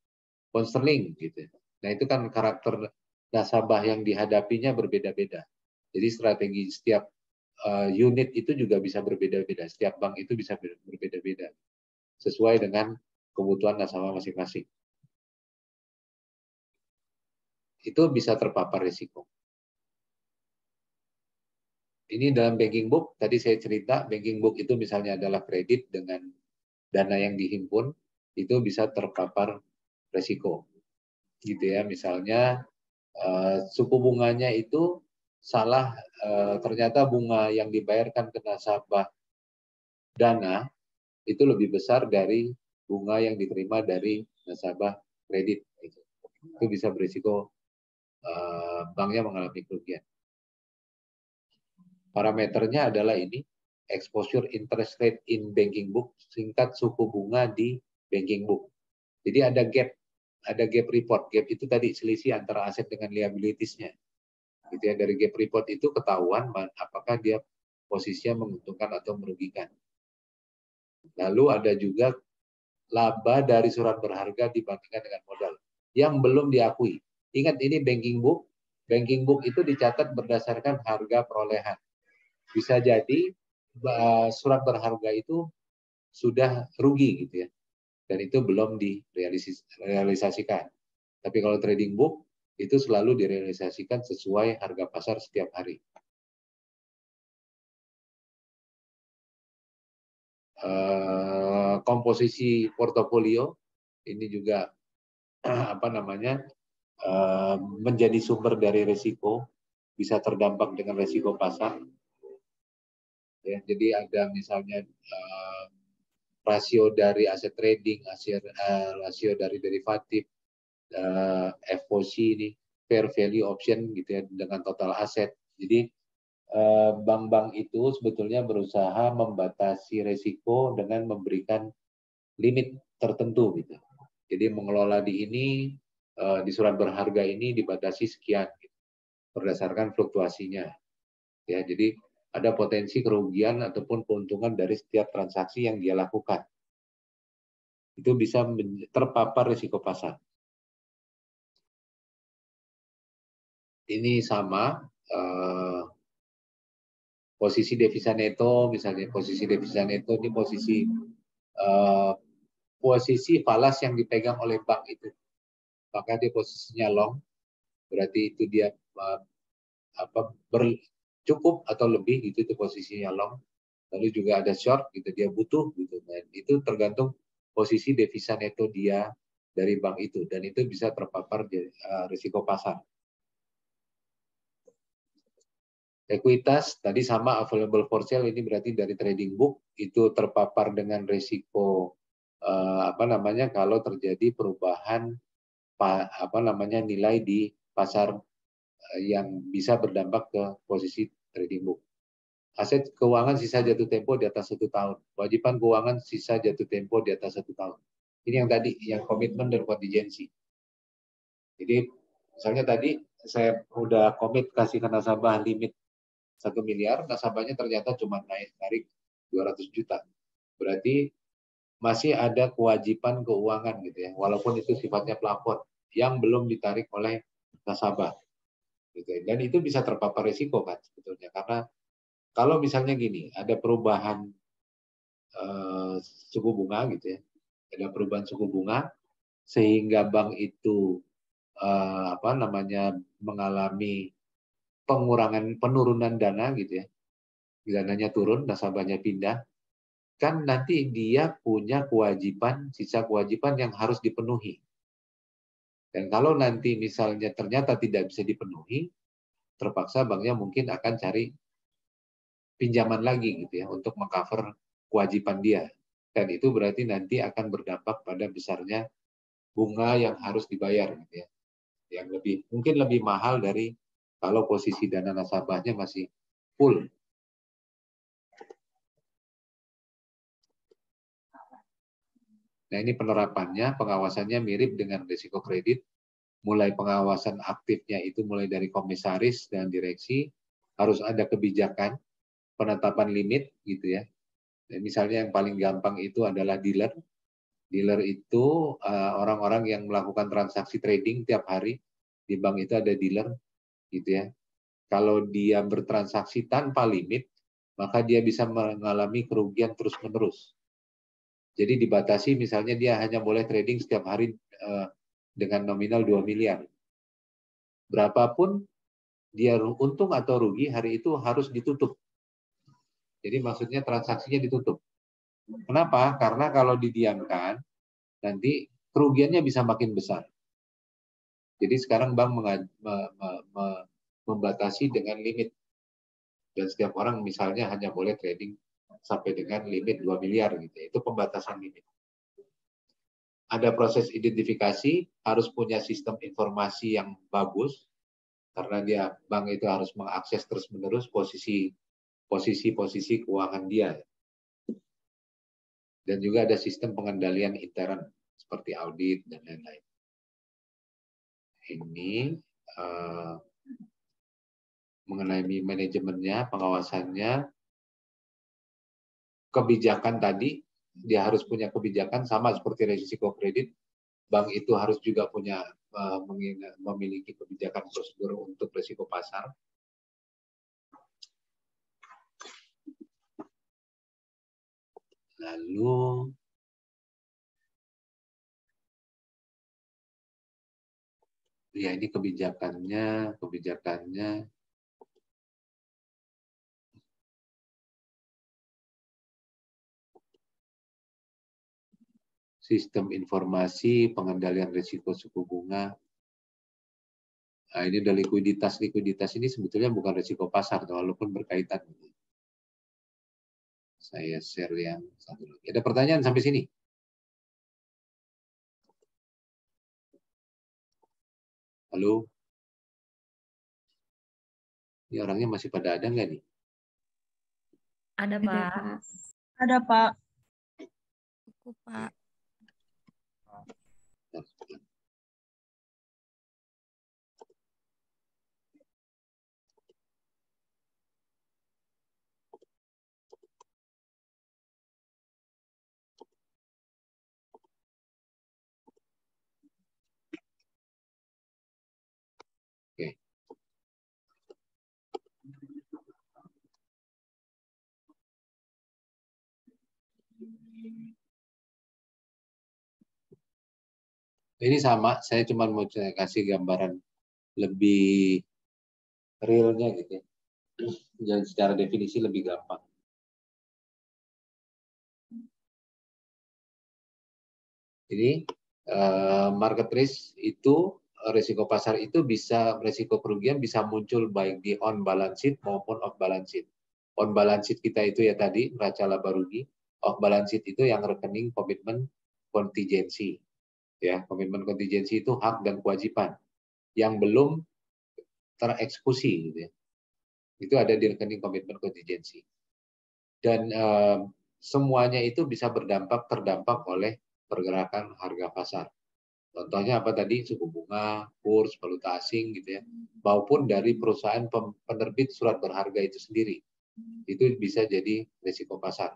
pound sterling gitu. Nah itu kan karakter nasabah yang dihadapinya berbeda-beda. Jadi strategi setiap unit itu juga bisa berbeda-beda. Setiap bank itu bisa berbeda-beda sesuai dengan kebutuhan nasabah masing-masing. Itu bisa terpapar risiko. Ini dalam banking book, tadi saya cerita, banking book itu misalnya adalah kredit dengan dana yang dihimpun, itu bisa terpapar risiko. Gitu ya, misalnya suku bunganya itu salah, ternyata bunga yang dibayarkan ke nasabah dana itu lebih besar dari bunga yang diterima dari nasabah kredit. Itu bisa berisiko banknya mengalami kerugian. Parameternya adalah ini, exposure interest rate in banking book, singkat suku bunga di banking book. Jadi ada gap report. Gap itu tadi selisih antara aset dengan liabilities-nya. Gitu ya, dari gap report itu ketahuan apakah dia posisinya menguntungkan atau merugikan. Lalu ada juga laba dari surat berharga dibandingkan dengan modal yang belum diakui. Ingat ini banking book. Banking book itu dicatat berdasarkan harga perolehan. Bisa jadi surat berharga itu sudah rugi gitu ya. Dan itu belum direalisasikan. Tapi kalau trading book itu selalu direalisasikan sesuai harga pasar setiap hari. Komposisi portofolio ini juga menjadi sumber dari risiko, bisa terdampak dengan risiko pasar. Ya, jadi ada misalnya rasio dari aset trading, rasio dari derivatif, FOC ini, fair value option gitu ya, dengan total aset. Jadi bank-bank itu sebetulnya berusaha membatasi risiko dengan memberikan limit tertentu gitu. Jadi mengelola di surat berharga ini dibatasi sekian gitu, berdasarkan fluktuasinya. Ya, jadi ada potensi kerugian ataupun keuntungan dari setiap transaksi yang dia lakukan. Itu bisa terpapar risiko pasar. Ini sama posisi devisa neto, misalnya posisi devisa neto ini posisi falas yang dipegang oleh bank itu. Maka dia posisinya long, berarti itu dia cukup atau lebih gitu, itu posisinya long. Lalu juga ada short gitu, dia butuh gitu. Dan itu tergantung posisi devisa neto dia dari bank itu, dan itu bisa terpapar risiko pasar. Ekuitas tadi sama, available for sale ini berarti dari trading book itu terpapar dengan risiko kalau terjadi perubahan nilai di pasar yang bisa berdampak ke posisi trading book. Aset keuangan sisa jatuh tempo di atas 1 tahun. Kewajiban keuangan sisa jatuh tempo di atas 1 tahun. Ini yang tadi, yang komitmen dan kontingensi. Jadi misalnya tadi saya udah komit kasih ke nasabah limit 1 miliar, nasabahnya ternyata cuma narik 200 juta. Berarti masih ada kewajiban keuangan gitu ya, walaupun itu sifatnya plafon yang belum ditarik oleh nasabah. Gitu. Dan itu bisa terpapar risiko kan sebetulnya, karena kalau misalnya gini, ada perubahan suku bunga gitu ya, ada perubahan suku bunga sehingga bank itu mengalami penurunan dana gitu ya, dananya turun, nasabahnya pindah, kan nanti dia punya kewajiban, sisa kewajiban yang harus dipenuhi. Dan kalau nanti misalnya ternyata tidak bisa dipenuhi, terpaksa banknya mungkin akan cari pinjaman lagi gitu ya untuk mengcover kewajiban dia. Dan itu berarti nanti akan berdampak pada besarnya bunga yang harus dibayar gitu ya. Yang mungkin lebih mahal dari kalau posisi dana nasabahnya masih full. Nah, ini penerapannya, pengawasannya mirip dengan risiko kredit. Mulai pengawasan aktifnya itu mulai dari komisaris dan direksi, harus ada kebijakan penetapan limit gitu ya. Dan misalnya yang paling gampang itu adalah dealer. Dealer itu orang-orang yang melakukan transaksi trading tiap hari. Di bank itu ada dealer gitu ya. Kalau dia bertransaksi tanpa limit, maka dia bisa mengalami kerugian terus-menerus. Jadi dibatasi misalnya dia hanya boleh trading setiap hari dengan nominal 2 miliar. Berapapun dia untung atau rugi, hari itu harus ditutup. Jadi maksudnya transaksinya ditutup. Kenapa? Karena kalau didiamkan, nanti kerugiannya bisa makin besar. Jadi sekarang bank membatasi dengan limit. Dan setiap orang misalnya hanya boleh trading sampai dengan limit 2 miliar gitu. Itu pembatasan limit. Ada proses identifikasi, harus punya sistem informasi yang bagus karena bank itu harus mengakses terus-menerus posisi keuangan dia. Dan juga ada sistem pengendalian intern seperti audit dan lain-lain. Ini mengenai manajemennya, pengawasannya, kebijakan tadi, dia harus punya kebijakan sama seperti risiko kredit. Bank itu harus juga memiliki kebijakan prosedur untuk risiko pasar. Lalu ya ini kebijakannya sistem informasi pengendalian risiko suku bunga. Nah, ini ada likuiditas ini sebetulnya bukan risiko pasar walaupun berkaitan. Saya share yang satu lagi. Ada pertanyaan sampai sini? Halo? Ini orangnya masih pada ada nggak nih? Ada, Pak. Ada, Pak. Aku, Pak. Oke. Ini sama, saya cuma mau kasih gambaran lebih realnya gitu ya. Dan secara definisi lebih gampang. Ini market risk itu, risiko pasar itu bisa, risiko kerugian bisa muncul baik di on balance sheet maupun off balance sheet. On balance sheet kita itu ya tadi, neraca laba rugi. Off balance sheet itu yang rekening komitmen kontingensi. Ya, komitmen kontingensi itu hak dan kewajiban yang belum tereksekusi gitu ya. Itu ada di rekening komitmen kontingensi. Dan semuanya itu bisa terdampak oleh pergerakan harga pasar. Contohnya apa tadi? Suku bunga, kurs, valuta asing gitu ya. Maupun dari perusahaan penerbit surat berharga itu sendiri. Itu bisa jadi risiko pasar.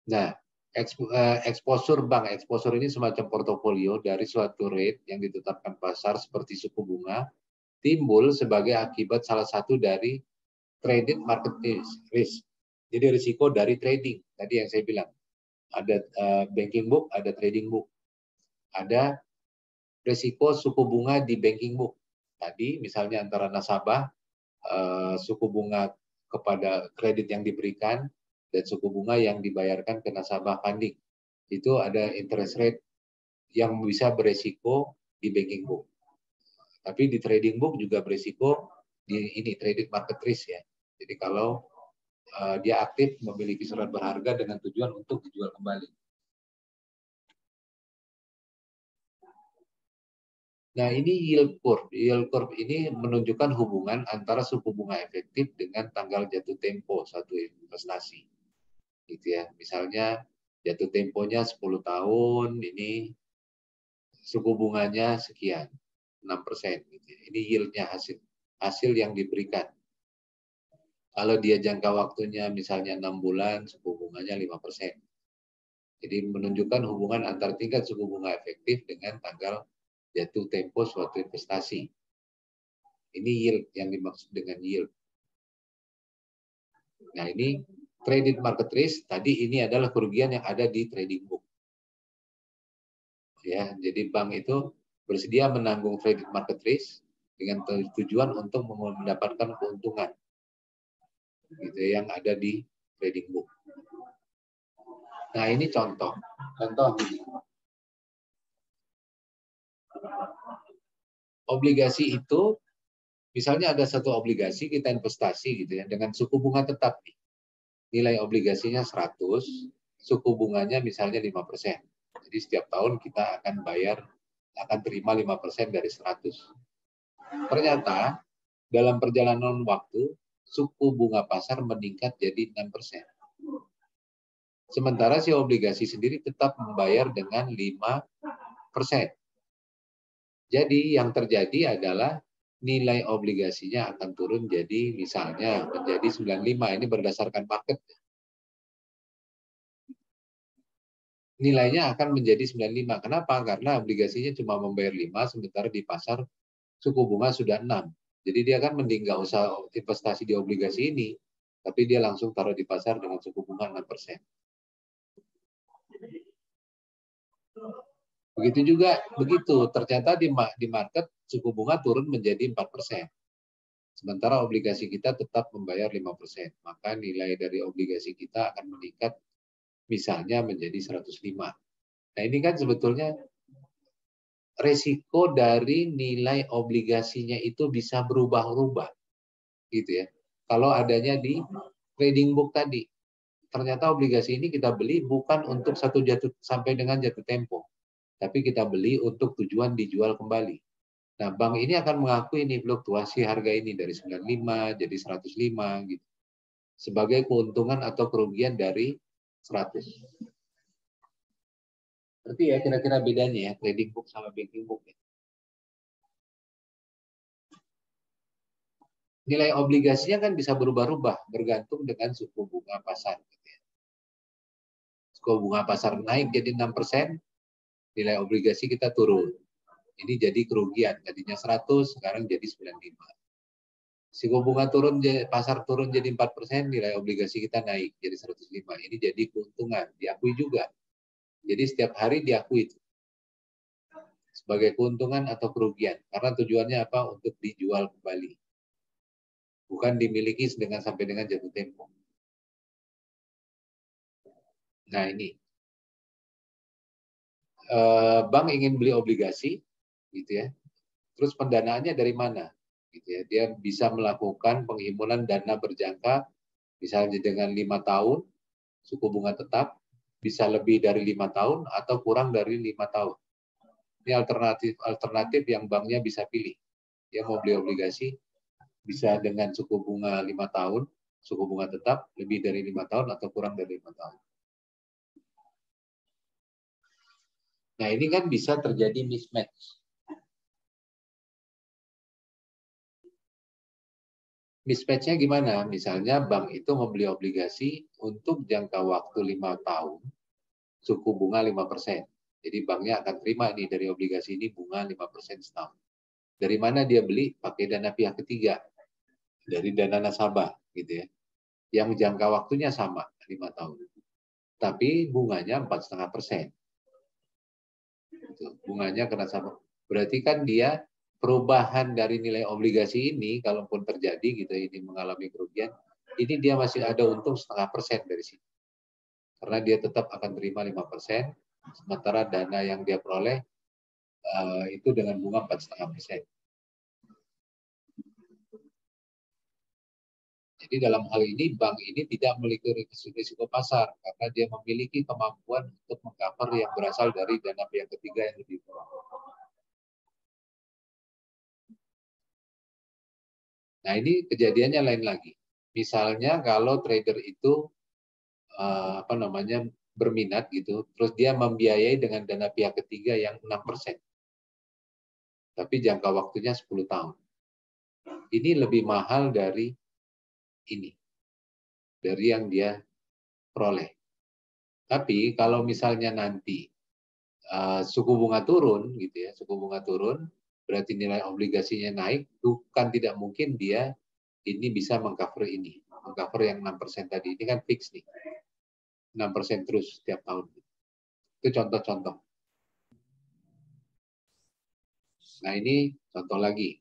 Nah, exposure bank, exposure ini semacam portofolio dari suatu rate yang ditetapkan pasar seperti suku bunga, timbul sebagai akibat salah satu dari traded market risk. Jadi risiko dari trading, tadi yang saya bilang. ada banking book, ada trading book. Ada risiko suku bunga di banking book. Tadi misalnya antara nasabah, suku bunga kepada kredit yang diberikan, dan suku bunga yang dibayarkan ke nasabah funding. Itu ada interest rate yang bisa beresiko di banking book. Tapi di trading book juga beresiko di ini trading market risk ya. Jadi kalau dia aktif memiliki surat berharga dengan tujuan untuk dijual kembali. Nah, ini yield curve. Yield curve ini menunjukkan hubungan antara suku bunga efektif dengan tanggal jatuh tempo suatu investasi. Gitu ya. Misalnya jatuh temponya 10 tahun, ini suku bunganya sekian, 6%. Gitu ya. Ini yieldnya hasil yang diberikan. Kalau dia jangka waktunya misalnya 6 bulan, suku bunganya 5%. Jadi menunjukkan hubungan antar tingkat suku bunga efektif dengan tanggal jatuh tempo suatu investasi. Ini yield yang dimaksud dengan yield. Nah, ini credit market risk. Tadi ini adalah kerugian yang ada di trading book. Ya, jadi bank itu bersedia menanggung credit market risk dengan tujuan untuk mendapatkan keuntungan. Gitu yang ada di trading book. Nah, ini contoh. Contoh ini. Obligasi itu, misalnya ada satu obligasi kita investasi gitu ya dengan suku bunga tetap nih. Nilai obligasinya 100, suku bunganya misalnya 5%. Jadi setiap tahun kita akan terima 5% dari 100. Ternyata dalam perjalanan waktu suku bunga pasar meningkat jadi 6%. Sementara si obligasi sendiri tetap membayar dengan 5%. Jadi yang terjadi adalah nilai obligasinya akan turun jadi misalnya menjadi 95. Ini berdasarkan market. Nilainya akan menjadi 95. Kenapa? Karena obligasinya cuma membayar 5, sementara di pasar suku bunga sudah 6. Jadi dia kan mending nggak usah investasi di obligasi ini, tapi dia langsung taruh di pasar dengan suku bunga 6%. Begitu juga, ternyata di market suku bunga turun menjadi 4%. Sementara obligasi kita tetap membayar 5%. Maka nilai dari obligasi kita akan meningkat misalnya menjadi 105. Nah, ini kan sebetulnya resiko dari nilai obligasinya itu bisa berubah-ubah. Gitu ya. Kalau adanya di trading book tadi. Ternyata obligasi ini kita beli bukan untuk sampai dengan jatuh tempo. Tapi kita beli untuk tujuan dijual kembali. Nah, bank ini akan mengakui ini fluktuasi harga ini dari 95 jadi 105 gitu. Sebagai keuntungan atau kerugian dari 100. Berarti ya kira-kira bedanya ya trading book sama banking book. Ya. Nilai obligasinya kan bisa berubah-ubah bergantung dengan suku bunga pasar. Gitu ya. Suku bunga pasar naik jadi 6%, nilai obligasi kita turun. Ini jadi kerugian. Tadinya 100, sekarang jadi 95. Suku bunga turun, pasar turun jadi 4%, nilai obligasi kita naik jadi 105. Ini jadi keuntungan, diakui juga. Jadi setiap hari diakui itu. Sebagai keuntungan atau kerugian. Karena tujuannya apa? Untuk dijual kembali. Bukan dimiliki sampai dengan jatuh tempo. Nah ini. Bank ingin beli obligasi, gitu ya. Terus pendanaannya dari mana? Gitu ya. Dia bisa melakukan penghimpunan dana berjangka, misalnya dengan 5 tahun, suku bunga tetap, bisa lebih dari 5 tahun atau kurang dari 5 tahun. Ini alternatif yang banknya bisa pilih. Dia mau beli obligasi, bisa dengan suku bunga 5 tahun, suku bunga tetap, lebih dari 5 tahun atau kurang dari 5 tahun. Nah, ini kan bisa terjadi mismatch. Mismatch-nya gimana? Misalnya bank itu membeli obligasi untuk jangka waktu 5 tahun, suku bunga 5%. Jadi banknya akan terima nih dari obligasi ini bunga 5% setahun. Dari mana dia beli? Pakai dana pihak ketiga. Dari dana nasabah, gitu ya. Yang jangka waktunya sama, 5 tahun. tapi bunganya 4,5%. Bunganya kena sama. Berarti kan dia perubahan dari nilai obligasi ini, kalaupun terjadi gitu, ini mengalami kerugian, ini dia masih ada untung 0,5% dari sini. Karena dia tetap akan terima 5%, sementara dana yang dia peroleh itu dengan bunga 4,5%. Jadi dalam hal ini bank ini tidak memiliki risiko pasar karena dia memiliki kemampuan untuk mengcover yang berasal dari dana pihak ketiga yang lebih murah. Nah ini kejadiannya lain lagi. Misalnya kalau trader itu berminat gitu, terus dia membiayai dengan dana pihak ketiga yang 6%, tapi jangka waktunya 10 tahun. Ini lebih mahal dari ini, dari yang dia peroleh. Tapi kalau misalnya nanti suku bunga turun, gitu ya, suku bunga turun, berarti nilai obligasinya naik, bukan tidak mungkin dia ini bisa mengcover ini, mengcover yang 6% tadi. Ini kan fix nih, 6% terus setiap tahun. Itu contoh-contoh. Nah ini contoh lagi.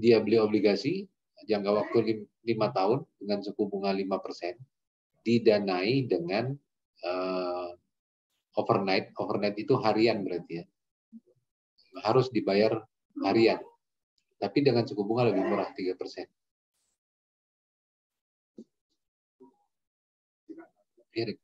Dia beli obligasi jangka waktu 5 tahun dengan suku bunga 5%, didanai dengan overnight. Overnight itu harian berarti ya. Harus dibayar harian. Tapi dengan suku bunga lebih murah 3%. Erik.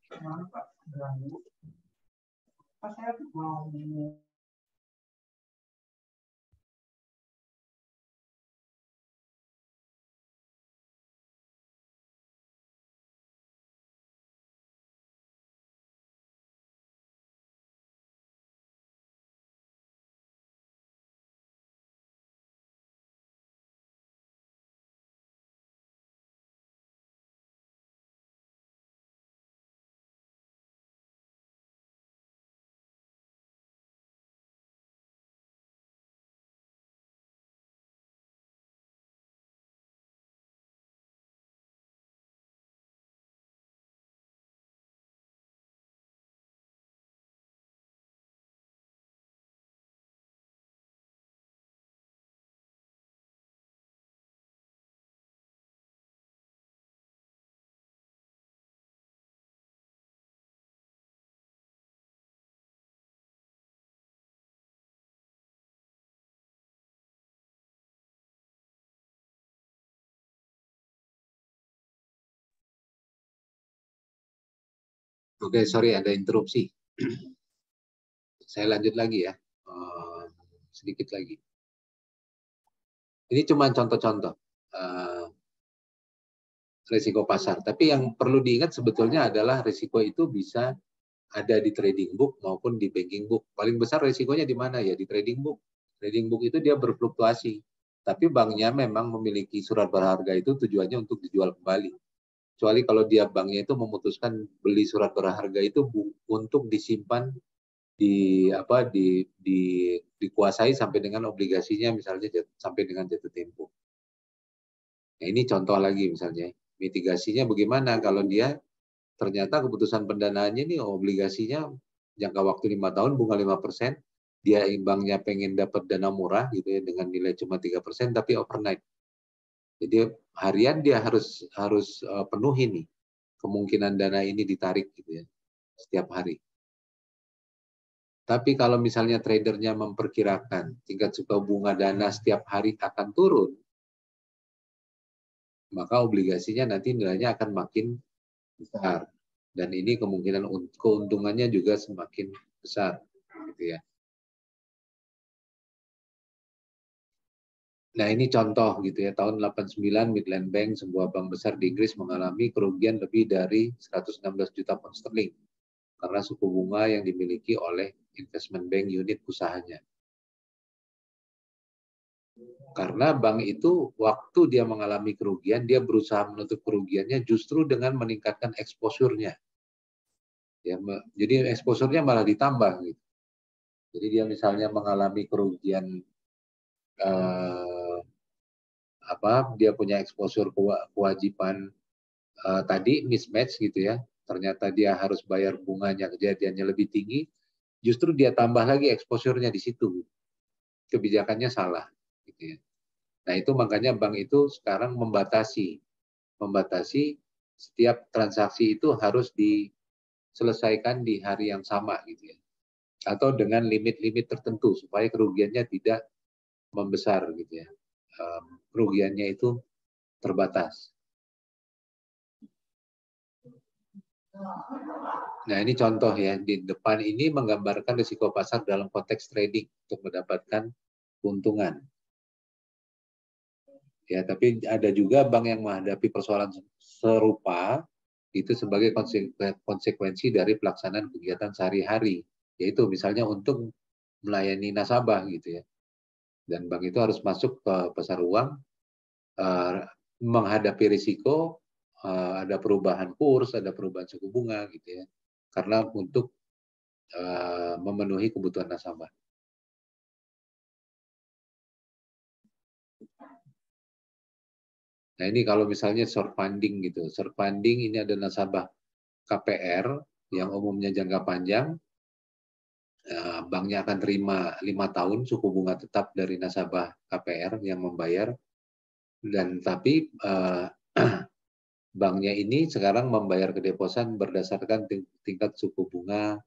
Oke, sorry ada interupsi. Saya lanjut lagi ya, sedikit lagi. Ini cuma contoh-contoh risiko pasar. Tapi yang perlu diingat sebetulnya adalah risiko itu bisa ada di trading book maupun di banking book. Paling besar risikonya di mana ya? Di trading book. Trading book itu dia berfluktuasi. Tapi banknya memang memiliki surat berharga itu tujuannya untuk dijual kembali. Kecuali kalau dia banknya itu memutuskan beli surat berharga itu untuk disimpan dikuasai sampai dengan obligasinya misalnya sampai dengan jatuh tempo. Nah, ini contoh lagi misalnya. Mitigasinya bagaimana kalau dia ternyata keputusan pendanaannya ini obligasinya jangka waktu 5 tahun bunga 5%, dia banknya pengen dapat dana murah gitu ya dengan nilai cuma 3% tapi overnight. Jadi harian dia harus penuhi nih kemungkinan dana ini ditarik gitu ya setiap hari. Tapi kalau misalnya tradernya memperkirakan tingkat suku bunga dana setiap hari akan turun, maka obligasinya nanti nilainya akan makin besar. Dan ini kemungkinan keuntungannya juga semakin besar gitu ya. Nah ini contoh gitu ya, tahun 89 Midland Bank, sebuah bank besar di Inggris mengalami kerugian lebih dari 116 juta pound sterling karena suku bunga yang dimiliki oleh investment bank unit usahanya. Karena bank itu waktu dia mengalami kerugian, dia berusaha menutup kerugiannya justru dengan meningkatkan exposure-nya. Ya, jadi exposure-nya malah ditambah gitu. Jadi dia misalnya mengalami kerugian dia punya exposure kewajiban tadi mismatch gitu ya, ternyata dia harus bayar bunganya kejadiannya lebih tinggi, justru dia tambah lagi exposure-nya di situ. Kebijakannya salah gitu ya. Nah, itu makanya bank itu sekarang membatasi setiap transaksi itu harus diselesaikan di hari yang sama gitu ya. Atau dengan limit-limit tertentu supaya kerugiannya tidak membesar gitu ya. Kerugiannya itu terbatas. Nah, ini contoh ya, di depan ini menggambarkan risiko pasar dalam konteks trading untuk mendapatkan keuntungan. Ya, tapi ada juga bank yang menghadapi persoalan serupa itu sebagai konsekuensi dari pelaksanaan kegiatan sehari-hari, yaitu misalnya untuk melayani nasabah gitu ya. Dan bank itu harus masuk ke pasar uang, menghadapi risiko, ada perubahan kurs, ada perubahan suku bunga gitu ya, karena untuk memenuhi kebutuhan nasabah. Nah, ini kalau misalnya short funding gitu. Short funding ini ada nasabah KPR yang umumnya jangka panjang. Banknya akan terima 5 tahun suku bunga tetap dari nasabah KPR yang membayar. Dan tapi banknya ini sekarang membayar ke deposan berdasarkan tingkat suku bunga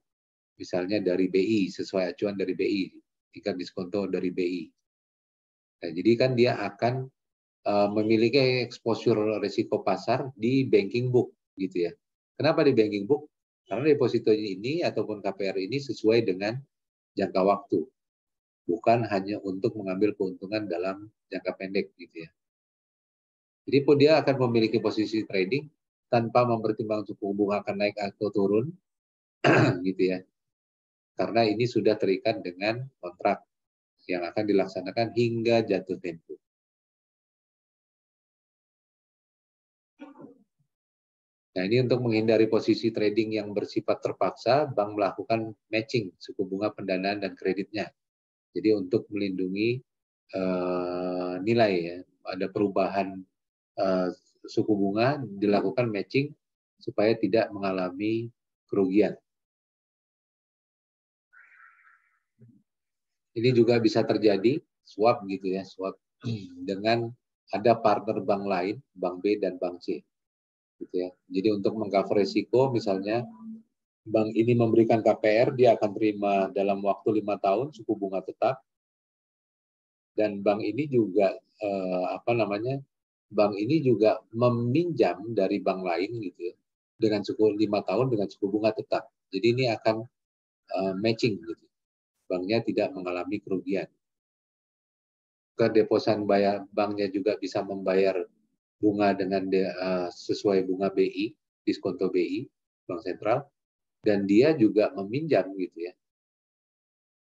misalnya dari BI, sesuai acuan dari BI, tingkat diskonto dari BI. Nah, jadi kan dia akan memiliki exposure risiko pasar di banking book gitu ya. Kenapa di banking book? Karena deposito ini ataupun KPR ini sesuai dengan jangka waktu, bukan hanya untuk mengambil keuntungan dalam jangka pendek gitu ya. Jadi dia akan memiliki posisi trading tanpa mempertimbangkan suku bunga akan naik atau turun gitu ya. Karena ini sudah terikat dengan kontrak yang akan dilaksanakan hingga jatuh tempo. Nah, ini untuk menghindari posisi trading yang bersifat terpaksa, bank melakukan matching suku bunga pendanaan dan kreditnya. Jadi untuk melindungi nilai ya, ada perubahan suku bunga dilakukan matching supaya tidak mengalami kerugian. Ini juga bisa terjadi swap gitu ya, swap dengan ada partner bank lain, bank B dan bank C. Gitu ya. Jadi untuk mengcover risiko, misalnya bank ini memberikan KPR, dia akan terima dalam waktu 5 tahun suku bunga tetap, dan bank ini juga bank ini juga meminjam dari bank lain gitu ya, dengan suku 5 tahun dengan suku bunga tetap. Jadi ini akan matching gitu, banknya tidak mengalami kerugian. Ke deposan banknya juga bisa membayar bunga dengan sesuai bunga BI, diskonto BI, Bank Sentral, dan dia juga meminjam gitu ya.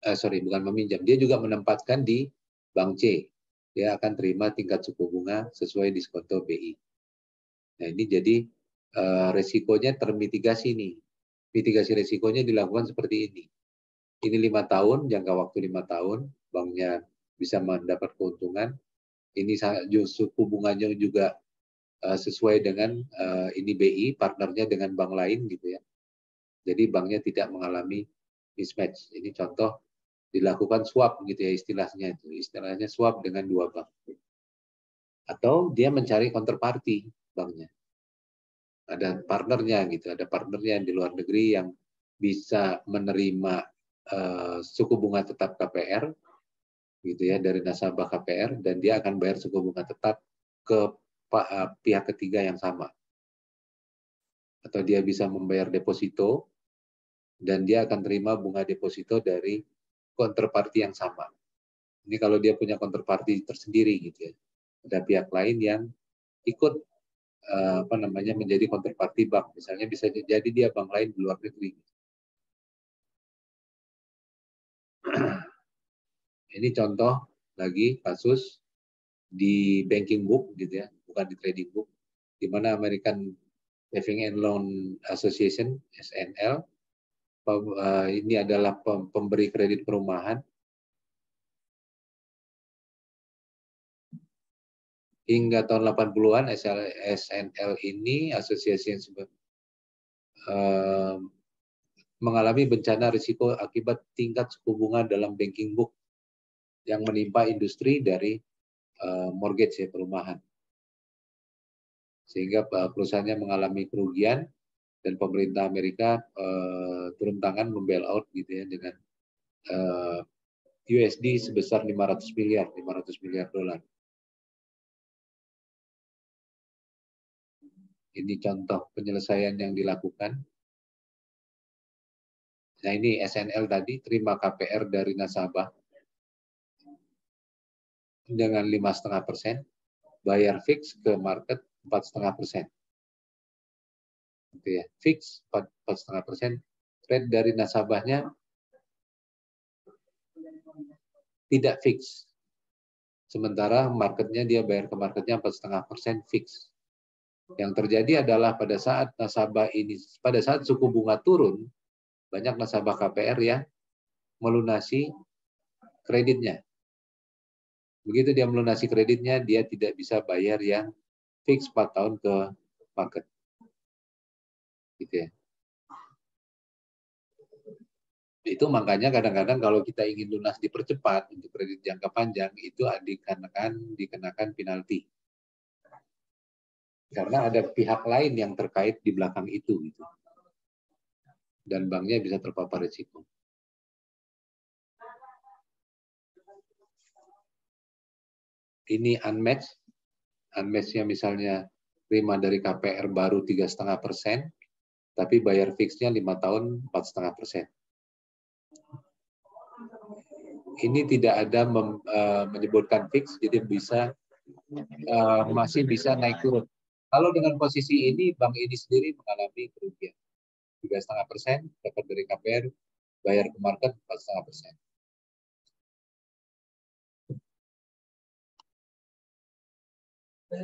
Bukan meminjam, dia juga menempatkan di Bank C. Dia akan terima tingkat suku bunga sesuai diskonto BI. Nah, ini jadi resikonya termitigasi nih. Mitigasi resikonya dilakukan seperti ini. Ini 5 tahun, jangka waktu 5 tahun, banknya bisa mendapat keuntungan. Ini suku bunganya juga sesuai dengan ini BI, partnernya dengan bank lain gitu ya. Jadi banknya tidak mengalami mismatch. Ini contoh dilakukan swap gitu ya istilahnya itu. Istilahnya swap dengan dua bank. Atau dia mencari counterparty banknya. Ada partnernya gitu, ada partnernya yang di luar negeri yang bisa menerima suku bunga tetap KPR gitu ya dari nasabah KPR, dan dia akan bayar suku bunga tetap ke pihak ketiga yang sama. Atau dia bisa membayar deposito dan dia akan terima bunga deposito dari counterparty yang sama. Ini kalau dia punya counterparty tersendiri gitu ya. Ada pihak lain yang ikut menjadi counterparty bank. Misalnya bisa jadi dia bank lain di luar negeri. Ini contoh lagi kasus di banking book gitu ya, bukan di trading book, di mana American Saving and Loan Association (SNL) ini adalah pemberi kredit perumahan. hingga tahun 80-an SNL ini asosiasi yang mengalami bencana risiko akibat tingkat suku bunga dalam banking book yang menimpa industri dari mortgage ya, perumahan. Sehingga perusahaannya mengalami kerugian dan pemerintah Amerika turun tangan membail out gitu ya dengan USD sebesar 500 miliar dolar. Ini contoh penyelesaian yang dilakukan. Nah ini SNL tadi terima KPR dari nasabah dengan 5,5%, bayar fix ke market 4,5%. Gitu ya, fix 4,5%, trade dari nasabahnya tidak fix. Sementara marketnya dia bayar ke marketnya 4,5% fix. Yang terjadi adalah pada saat suku bunga turun, banyak nasabah KPR yang melunasi kreditnya. Begitu dia melunasi kreditnya, dia tidak bisa bayar yang fix 4 tahun ke market. Gitu ya. Itu makanya kadang-kadang kalau kita ingin lunas dipercepat untuk kredit jangka panjang, itu dikenakan penalti. Karena ada pihak lain yang terkait di belakang itu. Gitu. Dan banknya bisa terpapar risiko. Ini unmatched. Unmatched-nya misalnya terima dari KPR baru 3,5%, tapi bayar fixnya 5 tahun 4,5%. Ini tidak ada menyebutkan fix, jadi masih bisa naik turun. Kalau dengan posisi ini, bank ini sendiri mengalami kerugian. 3,5% dapat dari KPR, bayar ke market 4,5%.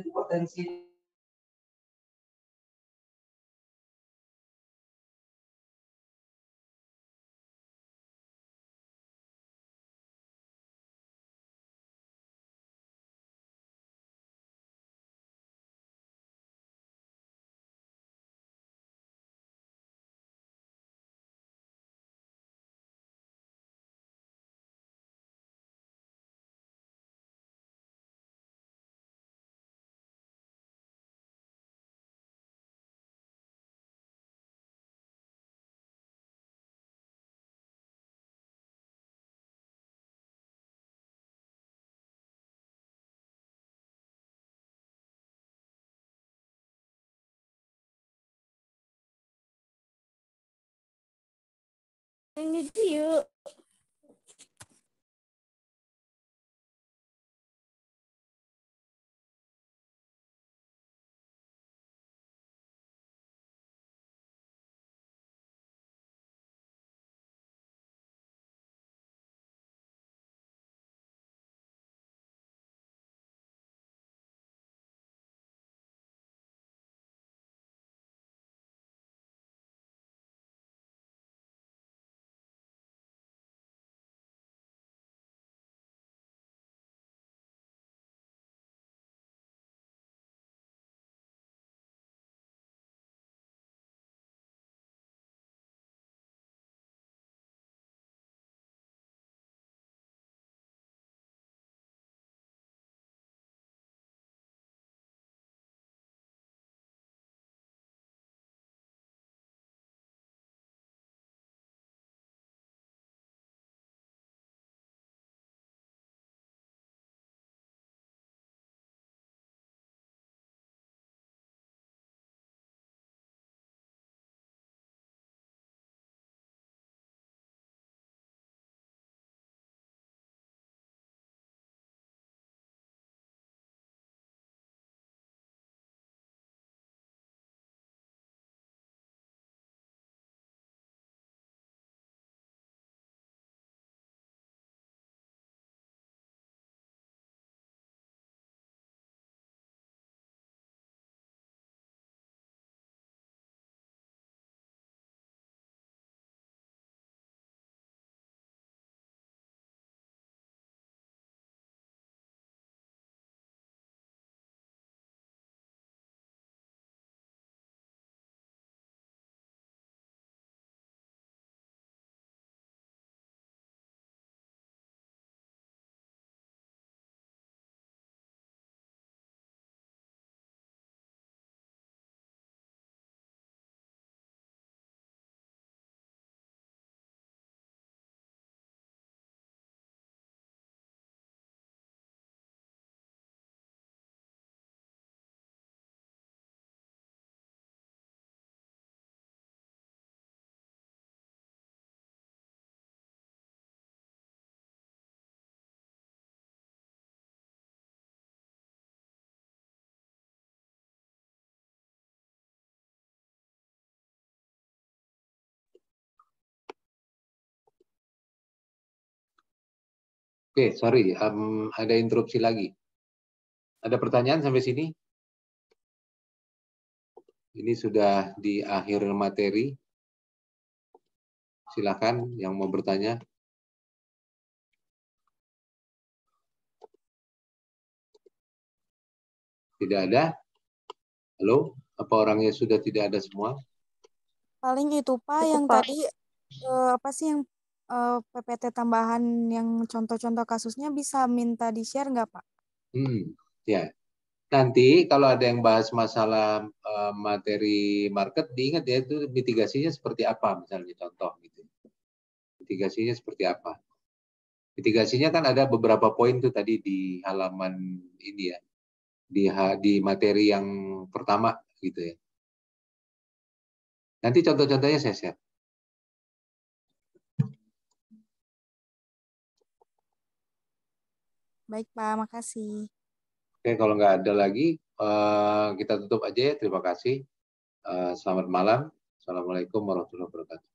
Potensi Ini yuk. Oke, sorry, ada interupsi lagi. Ada pertanyaan sampai sini? Ini sudah di akhir materi. Silakan yang mau bertanya. Tidak ada? Halo? Apa orangnya sudah tidak ada semua? Paling itu Pak yang tadi apa sih yang PPT tambahan yang contoh-contoh kasusnya bisa minta di-share nggak Pak? Ya. Nanti kalau ada yang bahas masalah materi market, diingat ya itu mitigasinya seperti apa misalnya contoh gitu. Mitigasinya seperti apa? Mitigasinya kan ada beberapa poin tuh tadi di halaman ini ya. Di materi yang pertama gitu ya. Nanti contoh-contohnya saya share. Baik Pak, makasih. Oke, kalau nggak ada lagi, kita tutup aja ya. Terima kasih. Selamat malam. Assalamualaikum warahmatullahi wabarakatuh.